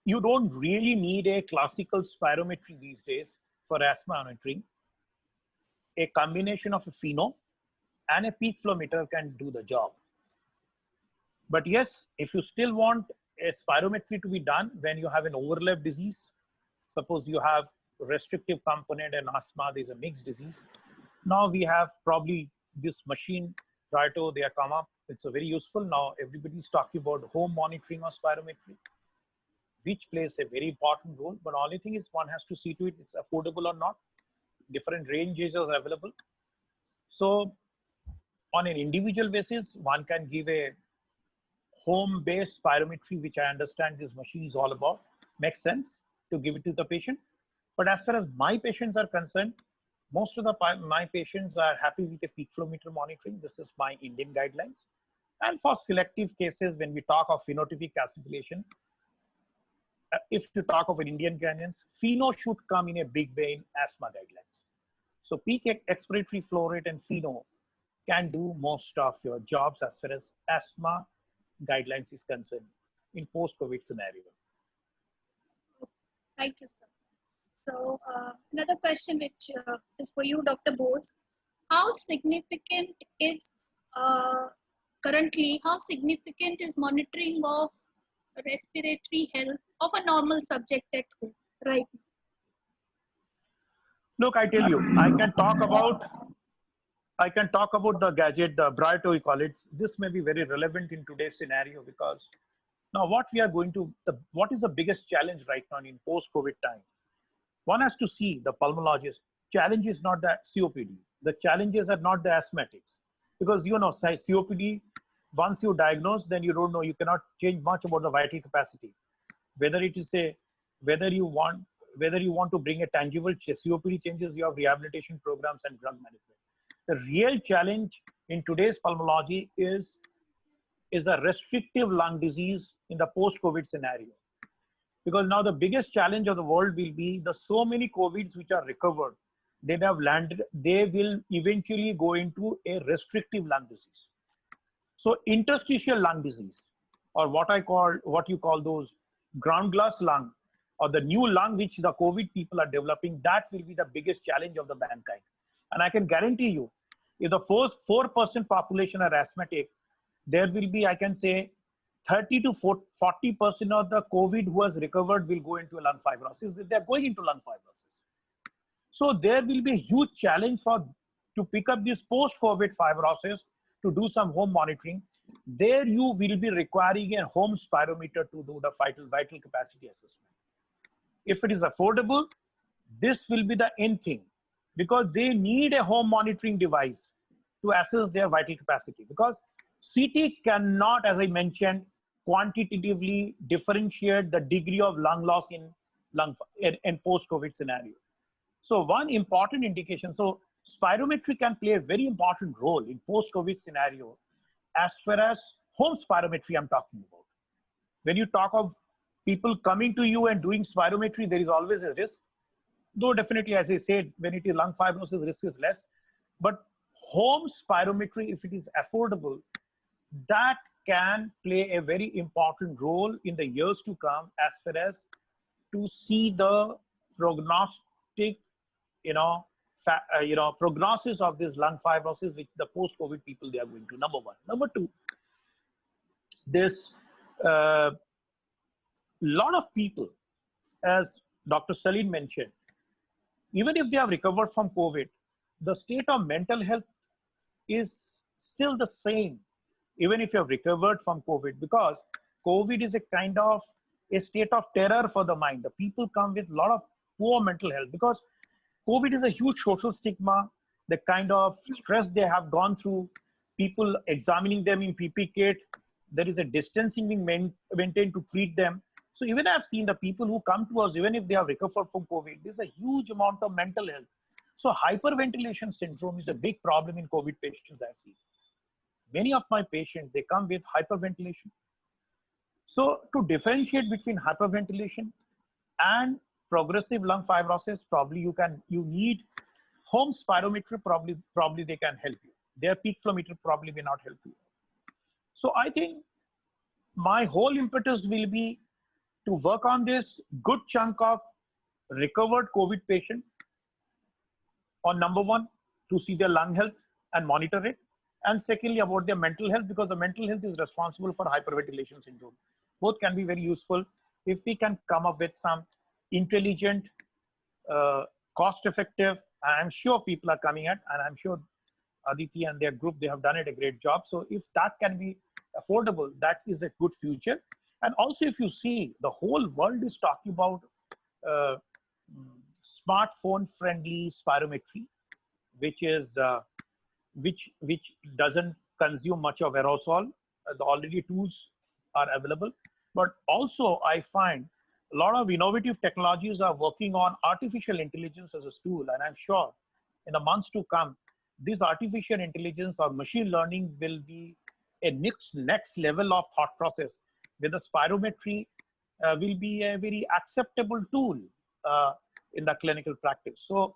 you don't really need a classical spirometry these days for asthma monitoring. A combination of a pheno and a peak flow meter can do the job. But yes, if you still want a spirometry to be done when you have an overlap disease, suppose you have restrictive component and asthma, there's a mixed disease. Now we have probably this machine, Trito, they have come up. It's a very useful. Now everybody's talking about home monitoring of spirometry, which plays a very important role. But only thing is one has to see to it it's affordable or not. Different ranges are available. So on an individual basis, one can give a home-based spirometry, which I understand this machine is all about. Makes sense to give it to the patient. But as far as my patients are concerned, most of my patients are happy with the peak flow meter monitoring. This is my Indian guidelines. And for selective cases, when we talk of phenotypic classification, if you talk of an Indian guidelines, pheno should come in a big way in asthma guidelines. So peak expiratory flow rate and pheno can do most of your jobs as far as asthma guidelines is concerned in post-COVID scenario. Thank you, sir. So another question which is for you, Dr. Bose. How significant is currently, how significant is monitoring of respiratory health of a normal subject at home right now? Look, I tell you, I can talk about the gadget, the Brighto we call it. This may be very relevant in today's scenario because now what we are going to, what is the biggest challenge right now in post-COVID time? One has to see the pulmonologist. Challenge is not the COPD. The challenges are not the asthmatics. Because you know, COPD, once you diagnose, then you don't know, you cannot change much about the vital capacity. Whether it is a, whether you want to bring a tangible COPD changes, you have rehabilitation programs and drug management. The real challenge in today's pulmonology is a restrictive lung disease in the post-COVID scenario. Because now the biggest challenge of the world will be the so many COVIDs which are recovered, they have landed, they will eventually go into a restrictive lung disease. So interstitial lung disease, or what you call those ground glass lung, or the new lung which the COVID people are developing, that will be the biggest challenge of the mankind. And I can guarantee you, if the first 4% population are asthmatic, there will be, I can say, 30 to 40% of the COVID who has recovered will go into lung fibrosis. They're going into lung fibrosis. So there will be a huge challenge to pick up this post-COVID fibrosis to do some home monitoring. There you will be requiring a home spirometer to do the vital capacity assessment. If it is affordable, this will be the end thing because they need a home monitoring device to assess their vital capacity because CT cannot, as I mentioned, quantitatively differentiate the degree of lung loss in post-COVID scenario. So one important indication, so spirometry can play a very important role in post-COVID scenario as far as home spirometry I'm talking about. When you talk of people coming to you and doing spirometry, there is always a risk. Though definitely, as I said, when it is lung fibrosis, risk is less. But home spirometry, if it is affordable, that can play a very important role in the years to come as far as to see the prognostic, prognosis of this lung fibrosis, which the post-COVID people they are going to. Number one. Number two, this lot of people, as Dr. Salim mentioned, even if they have recovered from COVID, the state of mental health is still the same, even if you have recovered from COVID, because COVID is a kind of a state of terror for the mind. The people come with a lot of poor mental health because COVID is a huge social stigma, the kind of stress they have gone through, people examining them in PP kit, there is a distancing being maintained to treat them. So even I've seen the people who come to us, even if they have recovered from COVID, there's a huge amount of mental health. So hyperventilation syndrome is a big problem in COVID patients I've seen. Many of my patients, they come with hyperventilation. So to differentiate between hyperventilation and progressive lung fibrosis, probably you need home spirometry. Probably they can help you. Their peak flow meter probably may not help you. So I think my whole impetus will be to work on this good chunk of recovered COVID patient on number one, to see their lung health and monitor it. And secondly, about their mental health, because the mental health is responsible for hyperventilation syndrome. Both can be very useful if we can come up with some intelligent, cost-effective. I'm sure people are coming at, and I'm sure Aditi and their group, they have done it a great job. So if that can be affordable, that is a good future. And also, if you see, the whole world is talking about uh, smartphone-friendly spirometry, which is which doesn't consume much of aerosol. The already tools are available, but also I find a lot of innovative technologies are working on artificial intelligence as a tool, and I'm sure in the months to come, this artificial intelligence or machine learning will be a next level of thought process, where the spirometry will be a very acceptable tool uh, in the clinical practice. So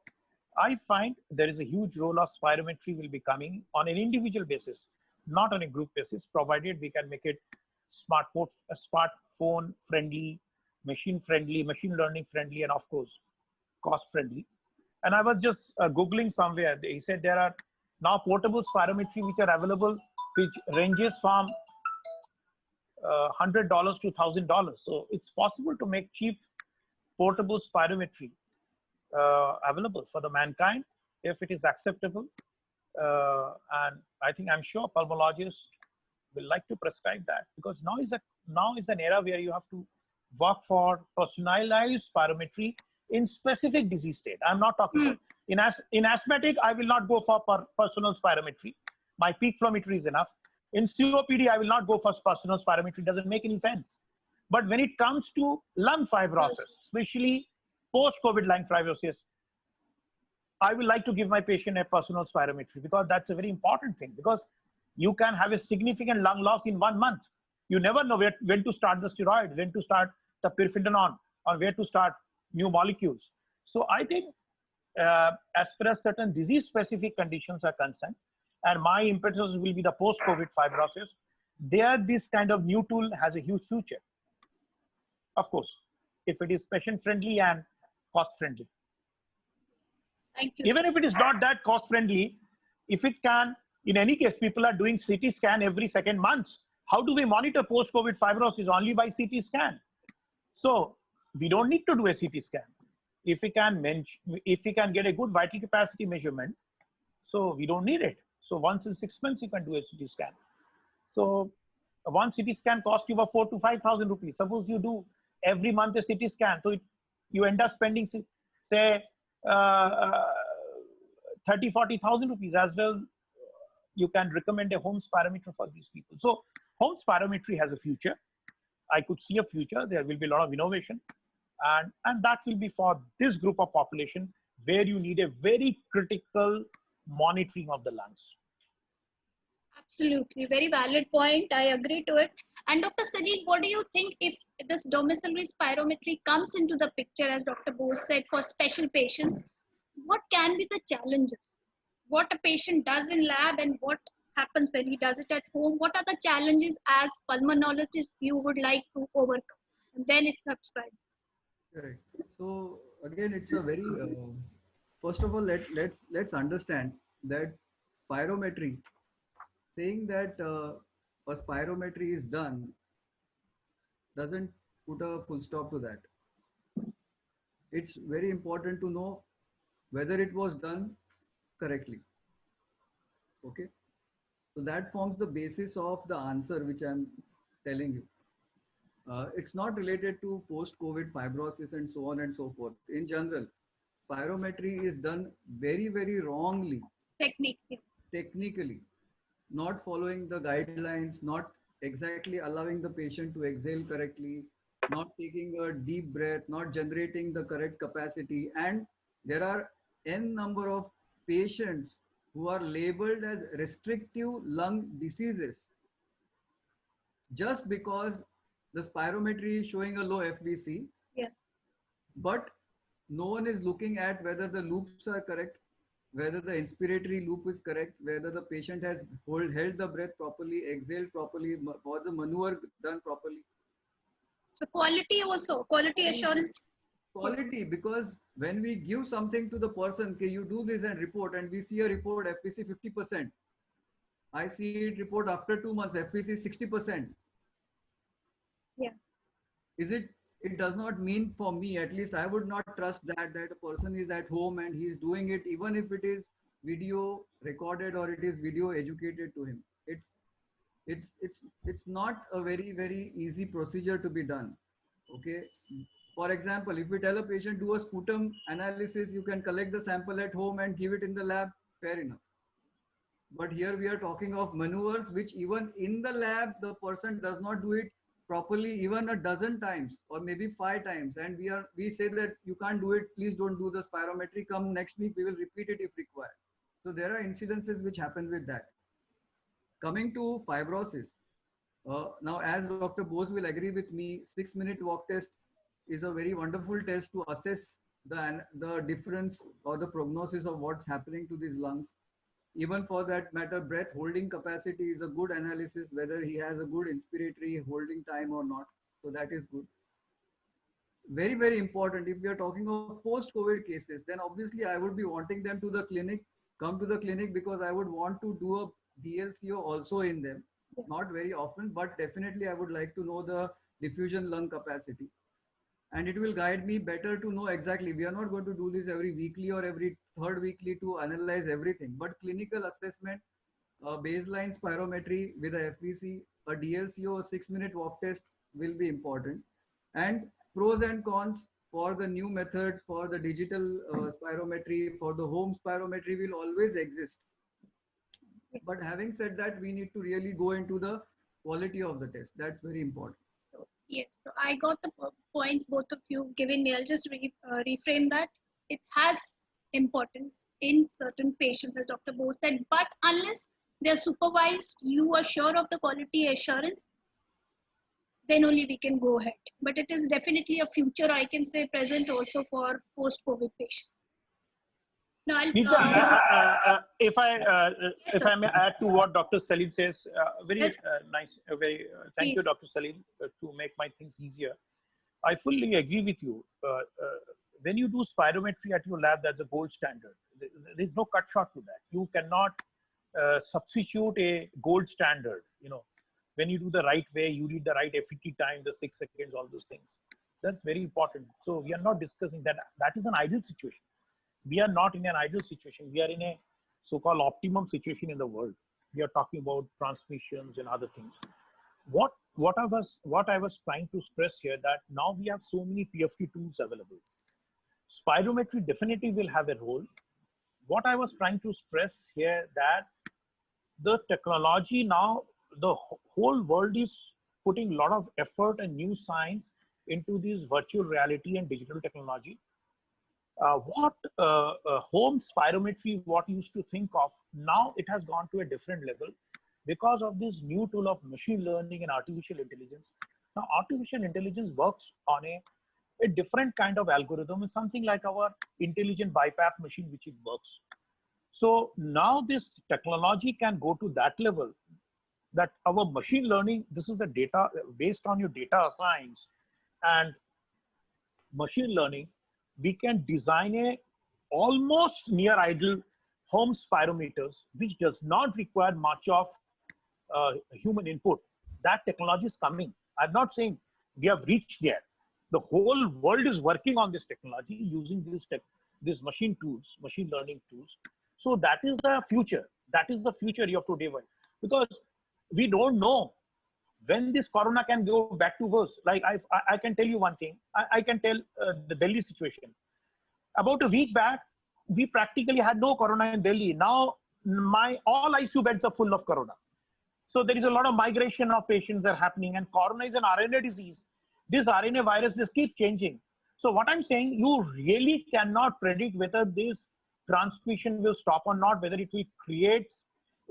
I find there is a huge role of spirometry will be coming on an individual basis, not on a group basis, provided we can make it smartphone friendly, machine learning friendly, and of course, cost friendly. And I was just Googling somewhere. He said there are now portable spirometry which are available, which ranges from $100 to $1,000. So it's possible to make cheap portable spirometry available for the mankind if it is acceptable. And I'm sure pulmonologists will like to prescribe that, because now is an era where you have to work for personalized spirometry in specific disease state. I'm not talking about in asthmatic. I will not go for personal spirometry. My peak flow meter is enough. In COPD, I will not go for personal spirometry. It doesn't make any sense. But when it comes to lung fibrosis, especially post-COVID lung fibrosis, I will like to give my patient a personal spirometry, because that's a very important thing, because you can have a significant lung loss in 1 month. You never know when to start the steroid, when to start the pyrfidinone, or where to start new molecules. So I think as far as certain disease-specific conditions are concerned, and my impetus will be the post-COVID fibrosis, there this kind of new tool has a huge future. Of course, if it is patient-friendly and cost-friendly. Thank you. Even if it is not that cost friendly, if it can, in any case, people are doing CT scan every second month. How do we monitor post-COVID fibrosis? Only by CT scan. So we don't need to do a CT scan. If we can get a good vital capacity measurement, so we don't need it. So once in 6 months, you can do a CT scan. So one CT scan costs you about 4,000 to 5,000 rupees. Suppose you do every month a CT scan, so you end up spending, say, 30,000 40,000 rupees as well. You can recommend a home spirometer for these people. So home spirometry has a future. I could see a future. There will be a lot of innovation, and that will be for this group of population where you need a very critical monitoring of the lungs. Absolutely, very valid point. I agree to it. And Dr. Sadiq, what do you think if this domiciliary spirometry comes into the picture, as Dr. Bose said, for special patients? What can be the challenges? What a patient does in lab and what happens when he does it at home? What are the challenges as pulmonologists you would like to overcome? And then it's subscribed. Correct. So again, it's a very first of all, let's understand that spirometry, saying that a spirometry is done doesn't put a full stop to that. It's very important to know whether it was done correctly. Okay, so that forms the basis of the answer which I'm telling you. It's not related to post-COVID fibrosis and so on and so forth. In general, spirometry is done very, very wrongly. Technically, not following the guidelines, not exactly allowing the patient to exhale correctly, not taking a deep breath, not generating the correct capacity. And there are n number of patients who are labeled as restrictive lung diseases just because the spirometry is showing a low FVC. Yeah. But no one is looking at whether the loops are correct, whether the inspiratory loop is correct, whether the patient has held the breath properly, exhaled properly, was the maneuver done properly. So quality also, quality assurance. Quality, because when we give something to the person, okay, you do this and report, and we see a report FVC 50%. I see it report after 2 months, FVC 60%. Yeah. Is it? It does not mean, for me at least, I would not trust that a person is at home and he's doing it, even if it is video recorded or it is video educated to him. It's not a very easy procedure to be done. Okay. For example, if we tell a patient do a sputum analysis, you can collect the sample at home and give it in the lab, fair enough. But here we are talking of maneuvers which even in the lab the person does not do it properly even a dozen times or maybe 5 times, and we say that you can't do it, please don't do the spirometry, come next week we will repeat it if required. So there are incidences which happen with that. Coming to fibrosis, now as Dr. Bose will agree with me, 6-minute walk test is a very wonderful test to assess the difference or the prognosis of what's happening to these lungs. Even for that matter, breath holding capacity is a good analysis, whether he has a good inspiratory holding time or not. So that is good. Very important. If we are talking of post-COVID cases, then obviously I would be wanting them to the clinic, come to the clinic, because I would want to do a DLCO also in them. Not very often, but definitely I would like to know the diffusion lung capacity. And it will guide me better to know exactly. We are not going to do this every weekly or every third weekly to analyze everything, but clinical assessment, baseline spirometry with a FVC, a DLCO, a 6-minute walk test will be important. And pros and cons for the new methods, for the digital spirometry, for the home spirometry will always exist. But having said that, we need to really go into the quality of the test. That's very important. So, yes, so I got the points both of you given me. I'll just reframe that. It has importance in certain patients, as Dr. Bose said, but unless they're supervised, you are sure of the quality assurance, then only we can go ahead. But it is definitely a future, I can say present also, for post-COVID patients. Now, if I may add to what Dr. Salil says, very Yes. nice, thank you, Please. Dr. Salil, to make my things easier. I fully agree with you. When you do spirometry at your lab, that's a gold standard. There's no cut short to that. You cannot substitute a gold standard. When you do the right way, you read the right FET time, the 6 seconds, all those things. That's very important. So we are not discussing that. That is an ideal situation. We are not in an ideal situation. We are in a so-called optimum situation in the world. We are talking about transmissions and other things. What I was trying to stress here, that now we have so many PFT tools available. Spirometry definitely will have a role. What I was trying to stress here, that the technology now, the whole world is putting a lot of effort and new science into this virtual reality and digital technology. Home spirometry, what you used to think of, now it has gone to a different level because of this new tool of machine learning and artificial intelligence. Now, artificial intelligence works on a different kind of algorithm. It's something like our intelligent BiPAP machine, which it works. So now this technology can go to that level, that our machine learning, this is the data based on your data science and machine learning, we can design a almost near ideal home spirometers, which does not require much of human input. That technology is coming. I'm not saying we have reached there. The whole world is working on this technology using these machine tools, machine learning tools. So that is the future. That is the future of today world, because we don't know when this corona can go back to worse. Like I can tell you one thing. I can tell the Delhi situation. About a week back, we practically had no corona in Delhi. Now all ICU beds are full of corona. So there is a lot of migration of patients that are happening, and corona is an RNA disease. This RNA virus just keep changing. So what I'm saying, you really cannot predict whether this transmission will stop or not, whether it will create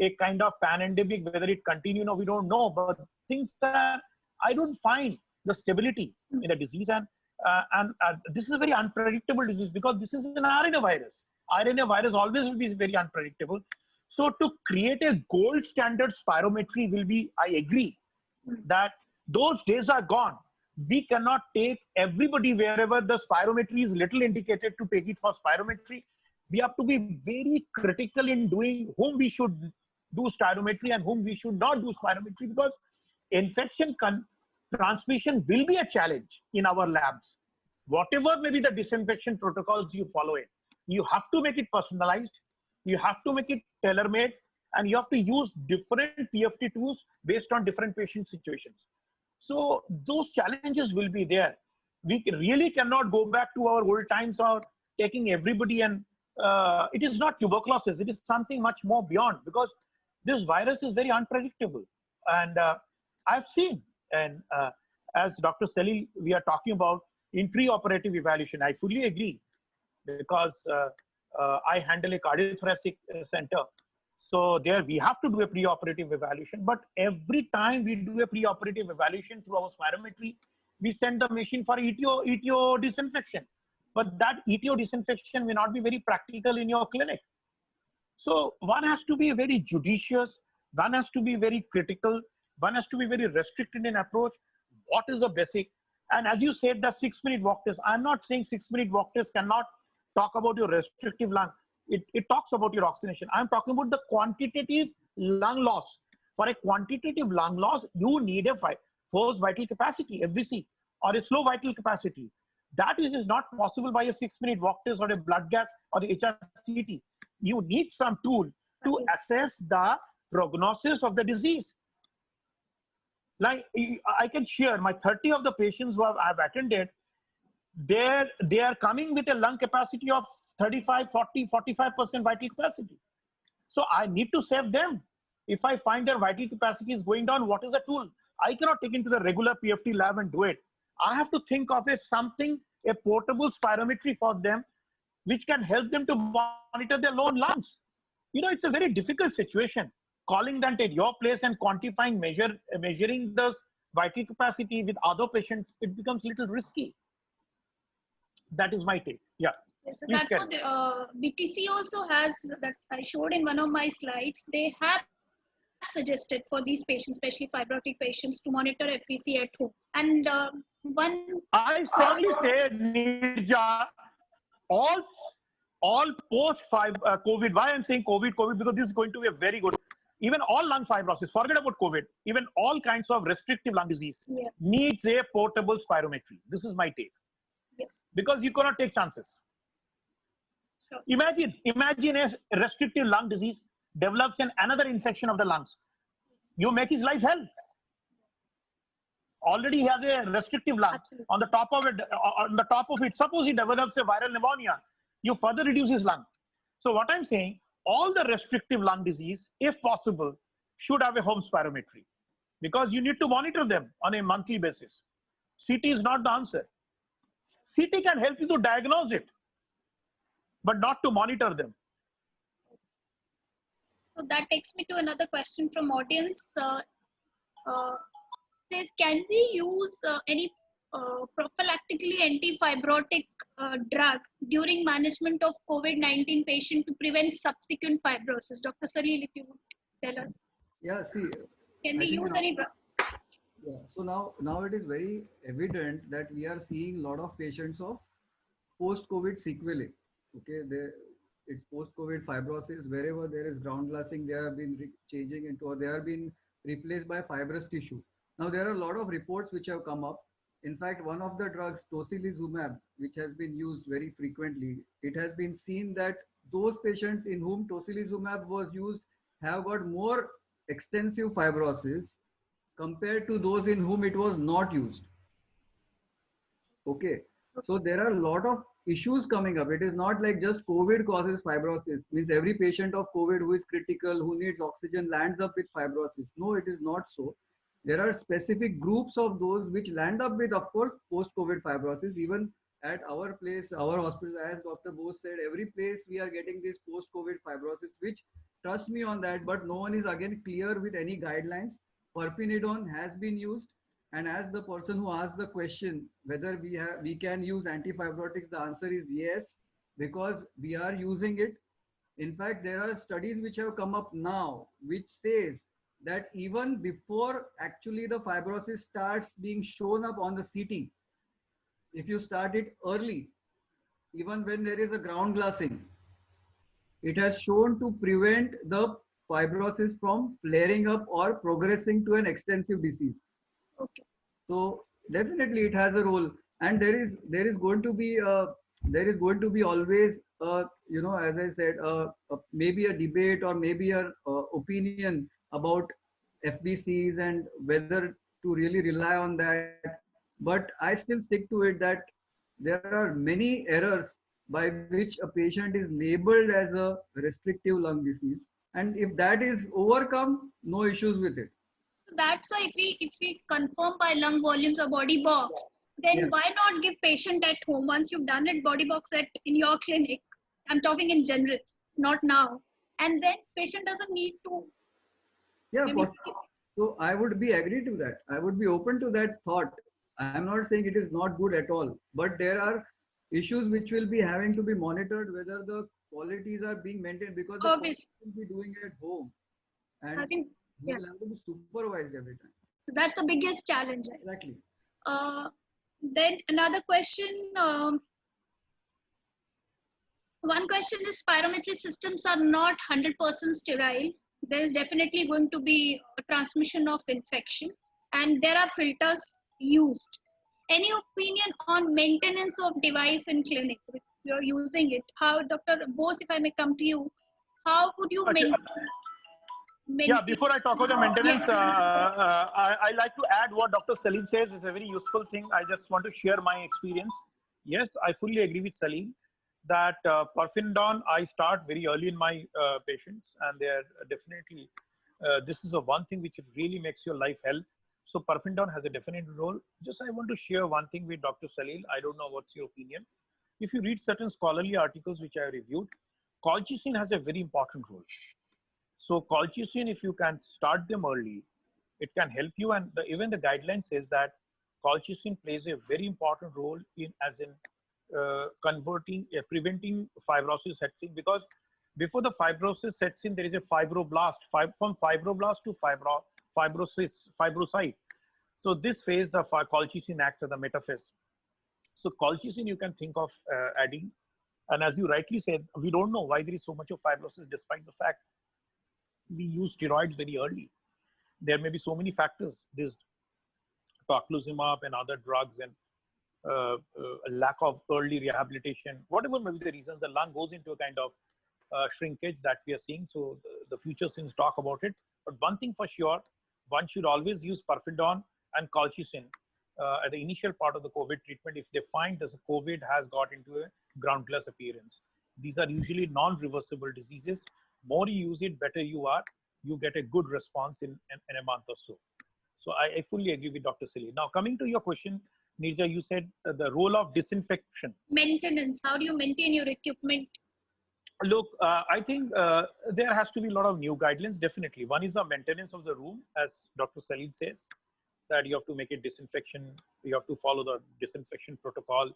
a kind of pandemic, whether it continue or we don't know. But things that I don't find the stability in the disease. And this is a very unpredictable disease because this is an RNA virus. RNA virus always will be very unpredictable. So to create a gold standard spirometry will be, I agree, that those days are gone. We cannot take everybody wherever the spirometry is little indicated to take it for spirometry. We have to be very critical in doing whom we should do spirometry and whom we should not do spirometry, because infection transmission will be a challenge in our labs. Whatever may be the disinfection protocols you follow it, you have to make it personalized, you have to make it tailor-made, and you have to use different PFT tools based on different patient situations. So those challenges will be there. We really cannot go back to our old times or taking everybody, and it is not tuberculosis, it is something much more beyond, because this virus is very unpredictable. And I've seen, and as Dr. Salil, we are talking about in pre-operative evaluation, I fully agree, because I handle a cardiothoracic center. So there we have to do a pre-operative evaluation, but every time we do a pre-operative evaluation through our spirometry, we send the machine for ETO disinfection. But that ETO disinfection may not be very practical in your clinic. So one has to be very judicious, one has to be very critical, one has to be very restricted in approach. What is the basic? And as you said, the 6-minute walk test, I'm not saying 6-minute walk test cannot talk about your restrictive lung. It talks about your oxygenation. I'm talking about the quantitative lung loss. For a quantitative lung loss, you need a forced vital capacity, FVC, or a slow vital capacity. That is not possible by a 6-minute walk test or a blood gas or a HRCT. You need some tool to assess the prognosis of the disease. Like I can share my 30 of the patients who I've attended, they are coming with a lung capacity of 35, 40, 45% vital capacity. So I need to save them. If I find their vital capacity is going down, what is the tool? I cannot take into the regular PFT lab and do it. I have to think of a portable spirometry for them, which can help them to monitor their own lungs. You know, it's a very difficult situation. Calling them at your place and quantifying, measuring the vital capacity with other patients, it becomes a little risky. That is my take. Yeah. So that's what the BTC also has, that I showed in one of my slides. They have suggested for these patients, especially fibrotic patients, to monitor FVC at home. And I strongly say, Nirja, all post COVID. Why I'm saying COVID, because this is going to be a very good. Even all lung fibrosis, forget about COVID. Even all kinds of restrictive lung disease needs a portable spirometry. This is my take. Yes. Because you cannot take chances. Sure. Imagine a restrictive lung disease develops another infection of the lungs. You make his life hell. Already he has a restrictive lung. Absolutely. On the top of it, suppose he develops a viral pneumonia, you further reduce his lung. So what I'm saying, all the restrictive lung disease, if possible, should have a home spirometry, because you need to monitor them on a monthly basis. CT is not the answer. CT can help you to diagnose it, but not to monitor them. So that takes me to another question from audience. Says, can we use any prophylactically antifibrotic drug during management of COVID-19 patient to prevent subsequent fibrosis? Dr. Salil, if you would tell us. Yeah, see. Can we use any drug? Yeah. So now it is very evident that we are seeing a lot of patients of post-COVID sequelae. Okay, it's post-COVID fibrosis. Wherever there is ground glassing, they have been changing into, or they are being replaced by fibrous tissue. Now there are a lot of reports which have come up. In fact, one of the drugs, tocilizumab, which has been used very frequently, it has been seen that those patients in whom tocilizumab was used have got more extensive fibrosis compared to those in whom it was not used. Okay, so there are a lot of issues coming up. It is not like just COVID causes fibrosis, means every patient of COVID who is critical, who needs oxygen, lands up with fibrosis. No, it is not so. There are specific groups of those which land up with, of course, post-COVID fibrosis. Even at our place, our hospital, as Dr. Bose said, every place we are getting this post-COVID fibrosis, which, trust me on that, but no one is again clear with any guidelines. Pirfenidone has been used. And as the person who asked the question whether we can use antifibrotics, the answer is yes, because we are using it. In fact, there are studies which have come up now which says that even before actually the fibrosis starts being shown up on the CT, if you start it early, even when there is a ground glassing, it has shown to prevent the fibrosis from flaring up or progressing to an extensive disease. Okay. So definitely it has a role, and there is going to be always as I said, maybe a debate or maybe a opinion about FBCs and whether to really rely on that. But I still stick to it that there are many errors by which a patient is labeled as a restrictive lung disease, and if that is overcome, no issues with it. So that's why if we confirm by lung volumes or body box, then Yeah. why not give patient at home once you've done it body box at in your clinic? I'm talking in general, not now. And then patient doesn't need to Yeah, maybe. so I would be agree to that. I would be open to that thought. I am not saying it is not good at all, but there are issues which will be having to be monitored whether the qualities are being maintained, because the person Obviously, will be doing it at home I and think he yeah, will have to be supervised every time. that's the biggest challenge. Exactly. Then another question. One question is spirometry systems are not 100% sterile. There is definitely going to be a transmission of infection, and there are filters used. Any opinion on maintenance of device in clinic? If you're using it, how, Dr. Bose, if I may come to you, how would you Okay. Yeah, maintain? before I talk about the maintenance, Yes. I like to add what Dr. Salim says is a very useful thing. I just want to share my experience. Yes, I fully agree with Salim that Perfindon I start very early in my patients, and they are definitely, this is a one thing which really makes your life hell. So Perfindon has a definite role. Just I want to share one thing with Dr. Salil. I don't know what's your opinion. If you read certain scholarly articles which I reviewed, colchicine has a very important role. So colchicine, if you can start them early, it can help you. And even the guideline says that colchicine plays a very important role in as in preventing fibrosis sets in, because before the fibrosis sets in, there is a fibroblast. From fibroblast to fibrocyte. So this phase, the colchicine acts as the metaphase. So colchicine you can think of adding. And as you rightly said, we don't know why there is so much of fibrosis, despite the fact we use steroids very early. There may be so many factors. There's tocilizumab and other drugs, and lack of early rehabilitation. Whatever may be the reasons, the lung goes into a kind of shrinkage that we are seeing. So the future seems talk about it. But one thing for sure, one should always use Perfidon and colchicine at the initial part of the COVID treatment if they find that the COVID has got into a ground glass appearance. These are usually non-reversible diseases. More you use it, better you are. You get a good response in a month or so. So I fully agree with Dr. Silly. Now coming to your question, Nirja, you said the role of disinfection. Maintenance. How do you maintain your equipment? Look, I think there has to be a lot of new guidelines, definitely. One is the maintenance of the room, as Dr. Salid says, that you have to make it disinfection, you have to follow the disinfection protocol,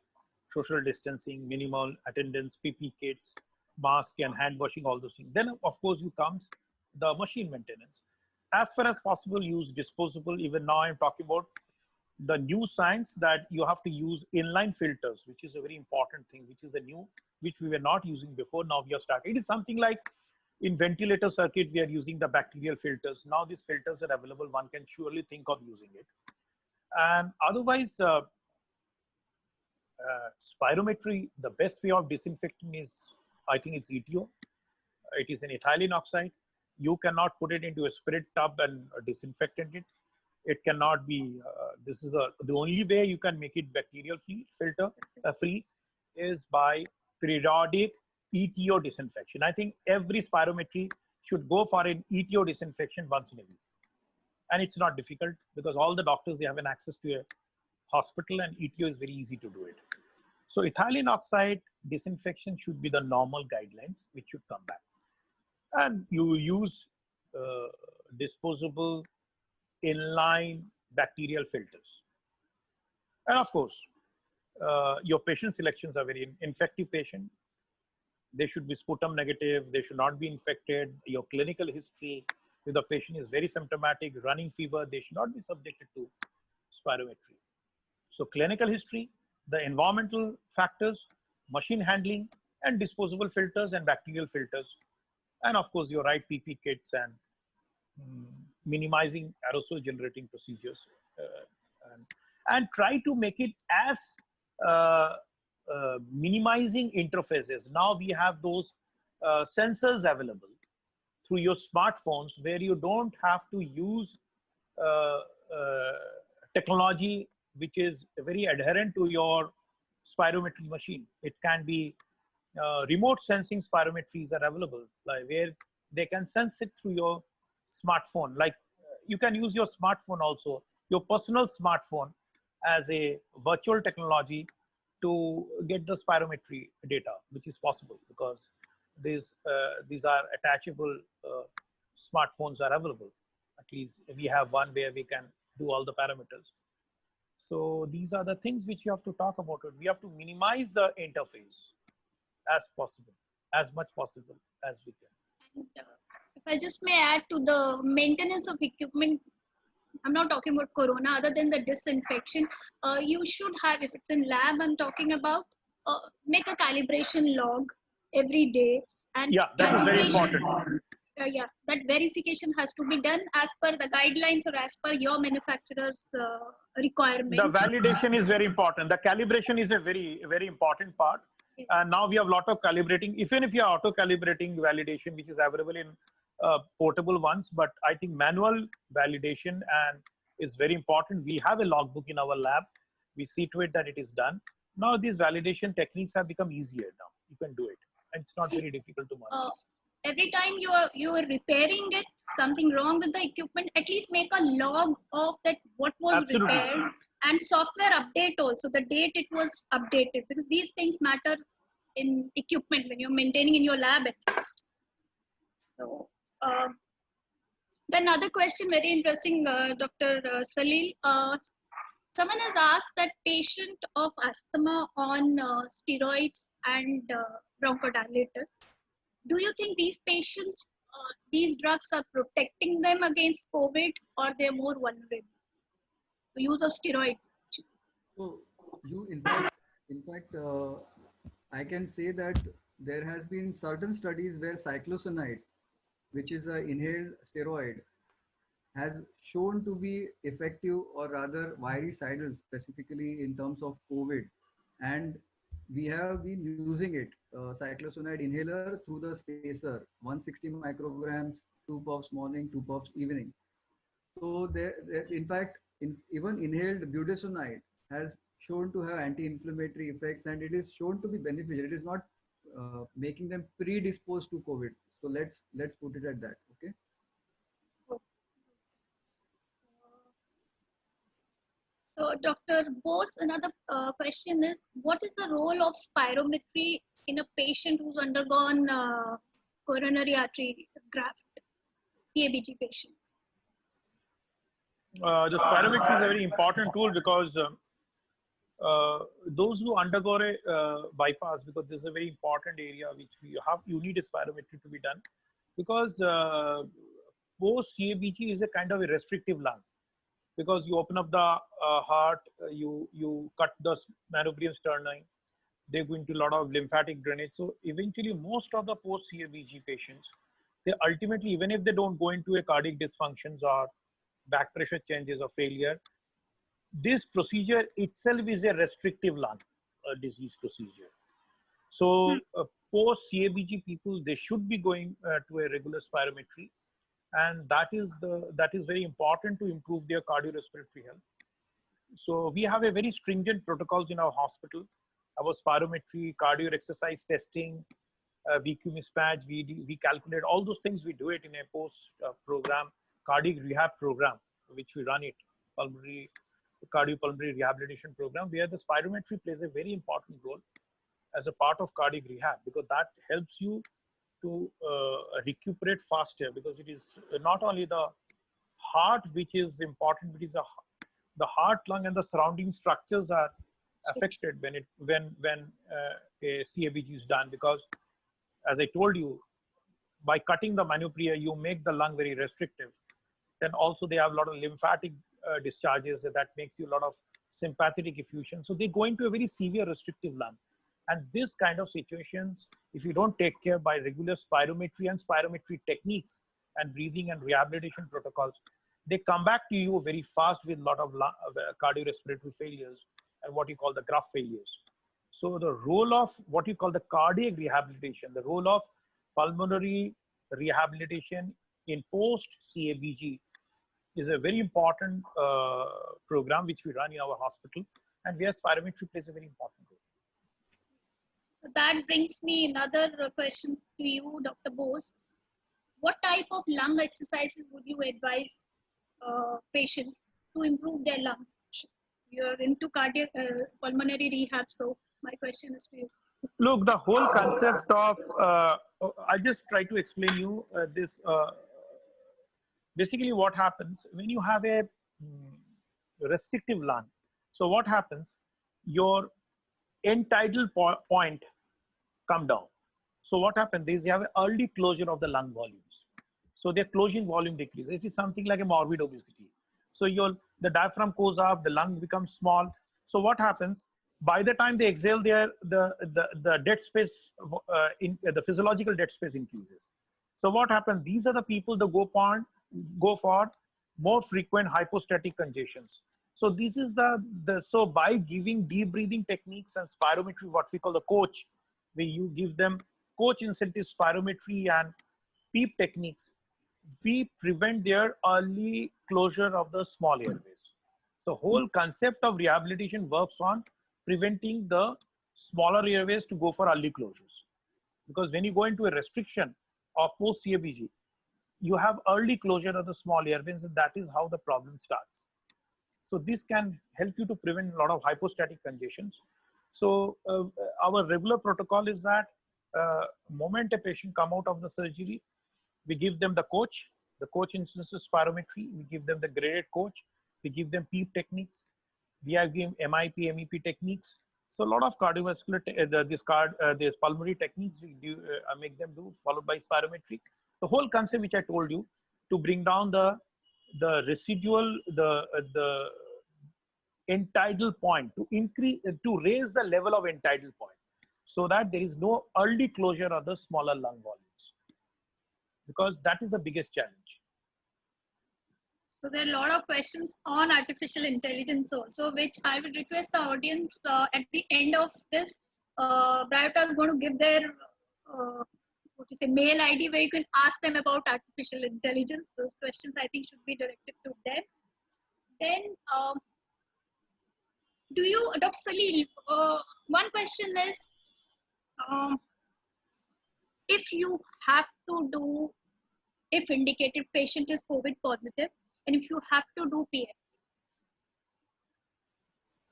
social distancing, minimal attendance, PP kits, mask and hand washing, all those things. Then, of course, you comes the machine maintenance. As far as possible, use disposable. Even now, I'm talking about the new science that you have to use inline filters, which is a very important thing, which is the new, which we were not using before. Now we are starting. It is something like in ventilator circuit, we are using the bacterial filters. Now these filters are available. One can surely think of using it. And otherwise, spirometry, the best way of disinfecting is, I think it's ETO. It is an ethylene oxide. You cannot put it into a spirit tub and disinfectant it. It cannot be, this is the only way you can make it bacterial free is by periodic ETO disinfection. I think every spirometry should go for an ETO disinfection once in a week. And it's not difficult because all the doctors, they have an access to a hospital, and ETO is very easy to do it. So ethylene oxide disinfection should be the normal guidelines, which should come back. And you use disposable inline bacterial filters. And of course, your patient selections are very infective patient. They should be sputum negative. They should not be infected. Your clinical history, if the patient is very symptomatic, running fever, they should not be subjected to spirometry. So clinical history, the environmental factors, machine handling, and disposable filters and bacterial filters. And of course, your right PP kits and minimizing aerosol generating procedures. And try to make it as minimizing interfaces. Now we have those sensors available through your smartphones where you don't have to use uh, uh, technology which is very adherent to your spirometry machine. It can be remote sensing spirometries are available, like where they can sense it through your smartphone. Like you can use your smartphone also, your personal smartphone, as a virtual technology to get the spirometry data, which is possible because these are attachable smartphones are available. At least we have one where we can do all the parameters. So these are the things which you have to talk about it. We have to minimize the interface as possible, as much possible as we can. And if I just may add to the maintenance of equipment, I'm not talking about corona, other than the disinfection, you should have, if it's in lab, I'm talking about, make a calibration log every day. And Yeah, that is very calibration, important. yeah, that verification has to be done as per the guidelines or as per your manufacturer's requirement. The validation is very important. The calibration is a very important part. Yes. And now we have a lot of calibrating, even if you are auto calibrating validation, which is available in portable ones, but I think manual validation and is very important. We have a logbook in our lab. We see to it that it is done. Now these validation techniques have become easier now. You can do it. And it's not very difficult to manage. Every time you are repairing it, something wrong with the equipment, at least make a log of that what was Absolutely. repaired, and software update also the date it was updated, because these things matter in equipment when you're maintaining in your lab at least. So then another question, very interesting, Dr. Salil. Someone has asked that patient of asthma on steroids and bronchodilators, do you think these patients, these drugs are protecting them against COVID, or they're more vulnerable to use of steroids? So you, in fact, I can say that there has been certain studies where cyclosinide, which is an inhaled steroid, has shown to be effective, or rather virucidal, specifically in terms of COVID. And we have been using it, cyclosinide inhaler through the spacer, 160 micrograms, 2 puffs morning, 2 puffs evening. So in fact, even inhaled budesonide has shown to have anti-inflammatory effects, and it is shown to be beneficial. It is not making them predisposed to COVID. So let's put it at that. Okay. So, Dr. Bose, another question is, what is the role of spirometry in a patient who's undergone coronary artery graft, CABG patient? The spirometry is a very important tool because those who undergo a bypass, because this is a very important area which you need a spirometry to be done, because post CABG is a kind of a restrictive lung, because you open up the heart, you cut the manubrium sterni, they go into a lot of lymphatic drainage. So eventually most of the post CABG patients, they ultimately, even if they don't go into a cardiac dysfunctions or back pressure changes or failure, this procedure itself is a restrictive lung disease procedure. So post CABG people, they should be going to a regular spirometry, and that is very important to improve their cardiorespiratory health. So we have a very stringent protocols in our hospital. Our spirometry, cardio exercise testing, VQ mismatch, we calculate all those things. We do it in a post program cardiac rehab program, which we run it, pulmonary cardiopulmonary rehabilitation program, where the spirometry plays a very important role as a part of cardiac rehab, because that helps you to recuperate faster, because it is not only the heart which is important, it is the heart, lung, and the surrounding structures are affected when a CABG is done, because as I told you, by cutting the manupria, you make the lung very restrictive. Then also they have a lot of lymphatic discharges that makes you a lot of sympathetic effusion. So they go into a very severe restrictive lung. And this kind of situations, if you don't take care by regular spirometry and spirometry techniques and breathing and rehabilitation protocols, they come back to you very fast with a lot of cardiorespiratory failures and what you call the graft failures. So the role of what you call the cardiac rehabilitation, the role of pulmonary rehabilitation in post CABG is a very important program which we run in our hospital, and where spirometry plays a very important role. So that brings me another question to you, Dr. Bose. What type of lung exercises would you advise patients to improve their lung function? You're into cardiac pulmonary rehab, so my question is to you. Look, the whole concept of I'll just try to explain you this. Basically, what happens when you have a restrictive lung? So what happens? Your end tidal point come down. So what happens is you have an early closure of the lung volumes. So their closing volume decreases. It is something like a morbid obesity. So the diaphragm goes up, the lung becomes small. So what happens? By the time they exhale, the dead space in the physiological dead space increases. So what happens? These are the people that go for more frequent hypostatic congestions. So this is so by giving deep breathing techniques and spirometry, what we call the coach, where you give them coach incentive spirometry and PEEP techniques, we prevent their early closure of the small airways. So whole concept of rehabilitation works on preventing the smaller airways to go for early closures. Because when you go into a restriction of post CABG, you have early closure of the small airways, and that is how the problem starts. So this can help you to prevent a lot of hypostatic congestions. So our regular protocol is that moment a patient come out of the surgery, we give them the coach instances spirometry, we give them the graded coach, we give them PEEP techniques, we are giving MIP, MEP techniques. So a lot of cardiovascular, this pulmonary techniques we do, make them do, followed by spirometry. The whole concept which I told you to bring down the residual, the end tidal point, to increase, to raise the level of end tidal point, so that there is no early closure of the smaller lung volumes, because that is the biggest challenge. So there are a lot of questions on artificial intelligence also, which I would request the audience at the end of this. Bryota is going to give their mail ID where you can ask them about artificial intelligence. Those questions I think should be directed to them. Then, do you, Dr. Salil, one question is, if you have to do, if indicated patient is COVID positive, and if you have to do PFT,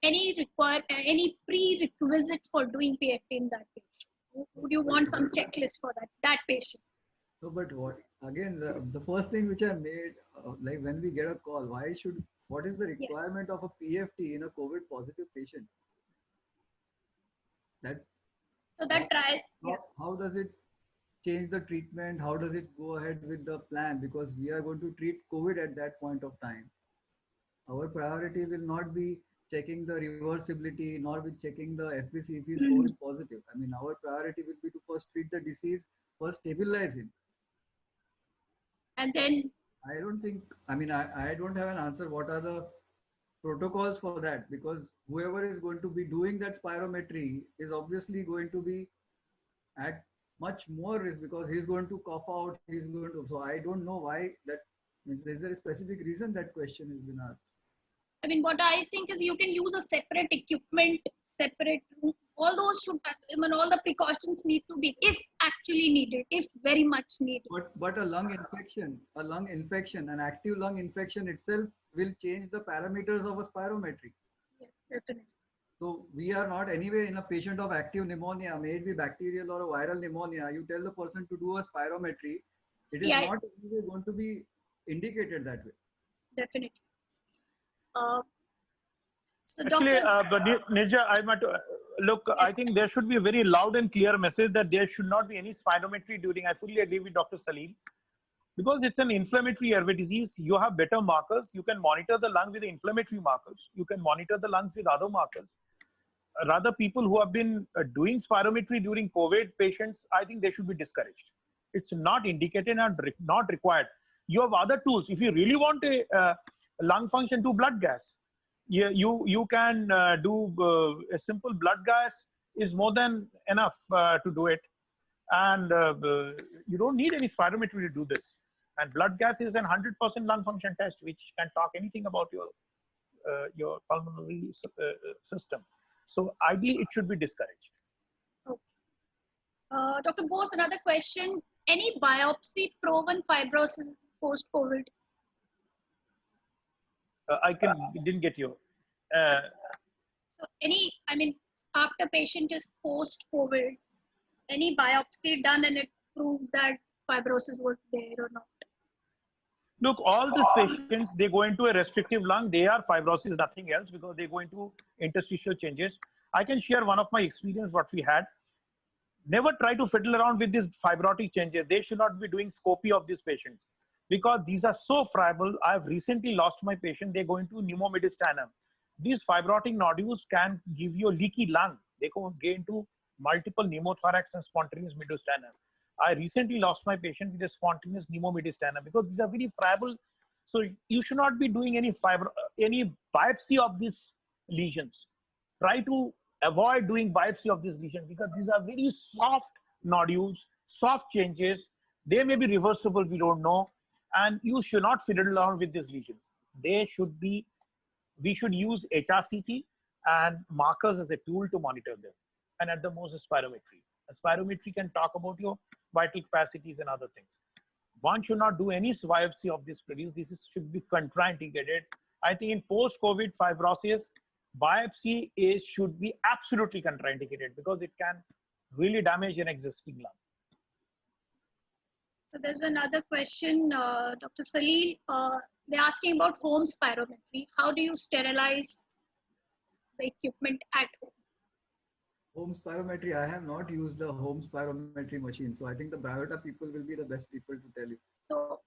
any prerequisite for doing PFT in that patient? Would you want some checklist for that patient? So, but what again? The first thing which I made, like when we get a call, what is the requirement of a PFT in a COVID positive patient? How does it change the treatment? How does it go ahead with the plan? Because we are going to treat COVID at that point of time. Our priority will not be checking the reversibility, nor be checking the FBC if he is COVID positive. I mean, our priority will be to first treat the disease, first stabilize him. And then I don't think, I mean, I don't have an answer. What are the protocols for that? Because whoever is going to be doing that spirometry is obviously going to be at much more risk, because he's going to cough out, he's going to, so I don't know why that means. Is there a specific reason that question has been asked? I mean, what I think is you can use a separate equipment, separate room. All those should, I mean, all the precautions need to be, if actually needed, if very much needed. But a lung infection, an active lung infection itself will change the parameters of a spirometry. Yes, definitely. So we are not anyway in a patient of active pneumonia, may it be bacterial or a viral pneumonia. You tell the person to do a spirometry, it is not anyway going to be indicated that way. Definitely. So Actually, doctor, but Nirja, I might look. I Yes. think there should be a very loud and clear message that there should not be any spirometry during. I fully agree with Dr. Salil because it's an inflammatory airway disease. You have better markers. You can monitor the lung with the inflammatory markers. You can monitor the lungs with other markers. Rather, people who have been doing spirometry during COVID patients, I think they should be discouraged. It's not indicated and not required. You have other tools. If you really want a lung function, do blood gas. You can do a simple blood gas is more than enough to do it, and you don't need any spirometry to do this. And blood gas is an 100% lung function test, which can talk anything about your pulmonary system. So ideally, it should be discouraged. Dr. Bose, another question. Any biopsy proven fibrosis post-COVID? Didn't get you. Uh, So I mean, after patient is post-COVID, any biopsy done and it proved that fibrosis was there or not? Look, all these patients, they go into a restrictive lung. They are fibrosis, nothing else, because they go into interstitial changes. I can share one of my experience, what we had. Never try to fiddle around with these fibrotic changes. They should not be doing scopy of these patients because these are so friable. I've recently lost my patient. They go into pneumomediastinum. These fibrotic nodules can give you a leaky lung. They can get into multiple pneumothorax and spontaneous mediastinum. I recently lost my patient with a spontaneous pneumomediastinum because these are very friable. So you should not be doing any biopsy of these lesions. Try to avoid doing biopsy of this lesion because these are very soft nodules, soft changes. They may be reversible, we don't know. And you should not fiddle around with these lesions. We should use HRCT and markers as a tool to monitor them. And at the most, spirometry. And spirometry can talk about your vital capacities and other things. One should not do any biopsy of this produce. Should be contraindicated. I think in post-COVID fibrosis, biopsy should be absolutely contraindicated because it can really damage an existing lung. So there's another question, Dr. Salil. They're asking about home spirometry. How do you sterilize the equipment at home? Home spirometry, I have not used the home spirometry machine. So I think the Biota people will be the best people to tell you. So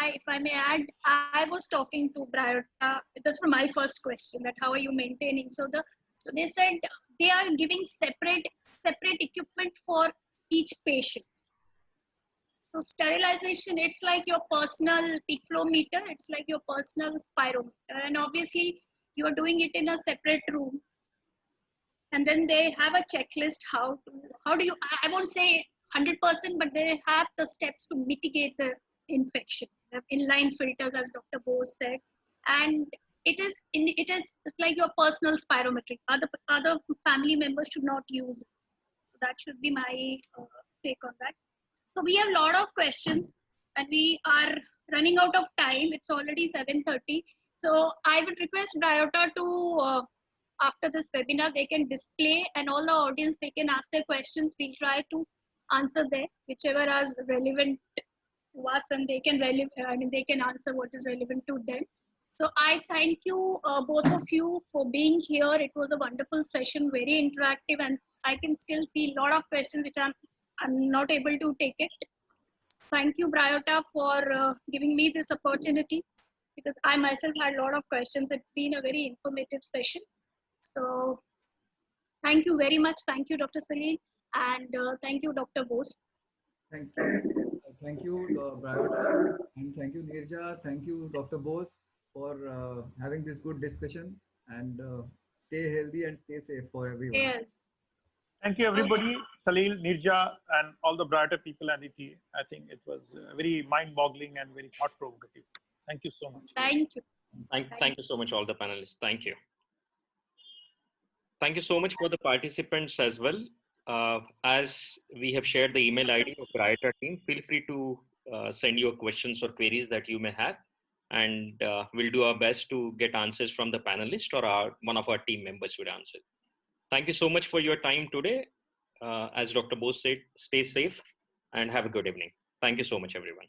if I may add, I was talking to Biota. This was my first question, that how are you maintaining? So they said they are giving separate equipment for each patient. So sterilization, it's like your personal peak flow meter. It's like your personal spirometer. And obviously you are doing it in a separate room. And then they have a checklist how do you, I won't say 100%, but they have the steps to mitigate the infection. They have inline filters, as Dr. Bose said. And it's like your personal spirometry. Other family members should not use it. So that should be my take on that. So we have a lot of questions and we are running out of time. It's already 7:30. So I would request Biota to, after this webinar, they can display and all the audience, they can ask their questions. We'll try to answer them, whichever is relevant to us, and they can answer what is relevant to them. So I thank you, both of you, for being here. It was a wonderful session, very interactive, and I can still see a lot of questions which I'm not able to take it. Thank you, Biota, for giving me this opportunity because I myself had a lot of questions. It's been a very informative session. So thank you very much. Thank you, Dr. Salil, and thank you, Dr. Bose. Thank you, Biota, and thank you, Nirja. Thank you, Dr. Bose, for having this good discussion. And stay healthy and stay safe for everyone. Yeah. Thank you, everybody. Salil, Nirja, and all the Biota people and IT. I think it was very mind-boggling and very thought-provocative. Thank you so much. Thank you. Thank you so much, all the panelists. Thank you. Thank you so much for the participants as well. As we have shared the email ID of Biota team, feel free to send your questions or queries that you may have. And we'll do our best to get answers from the panelists or one of our team members will answer. Thank you so much for your time today. As Dr. Bose said, stay safe and have a good evening. Thank you so much, everyone.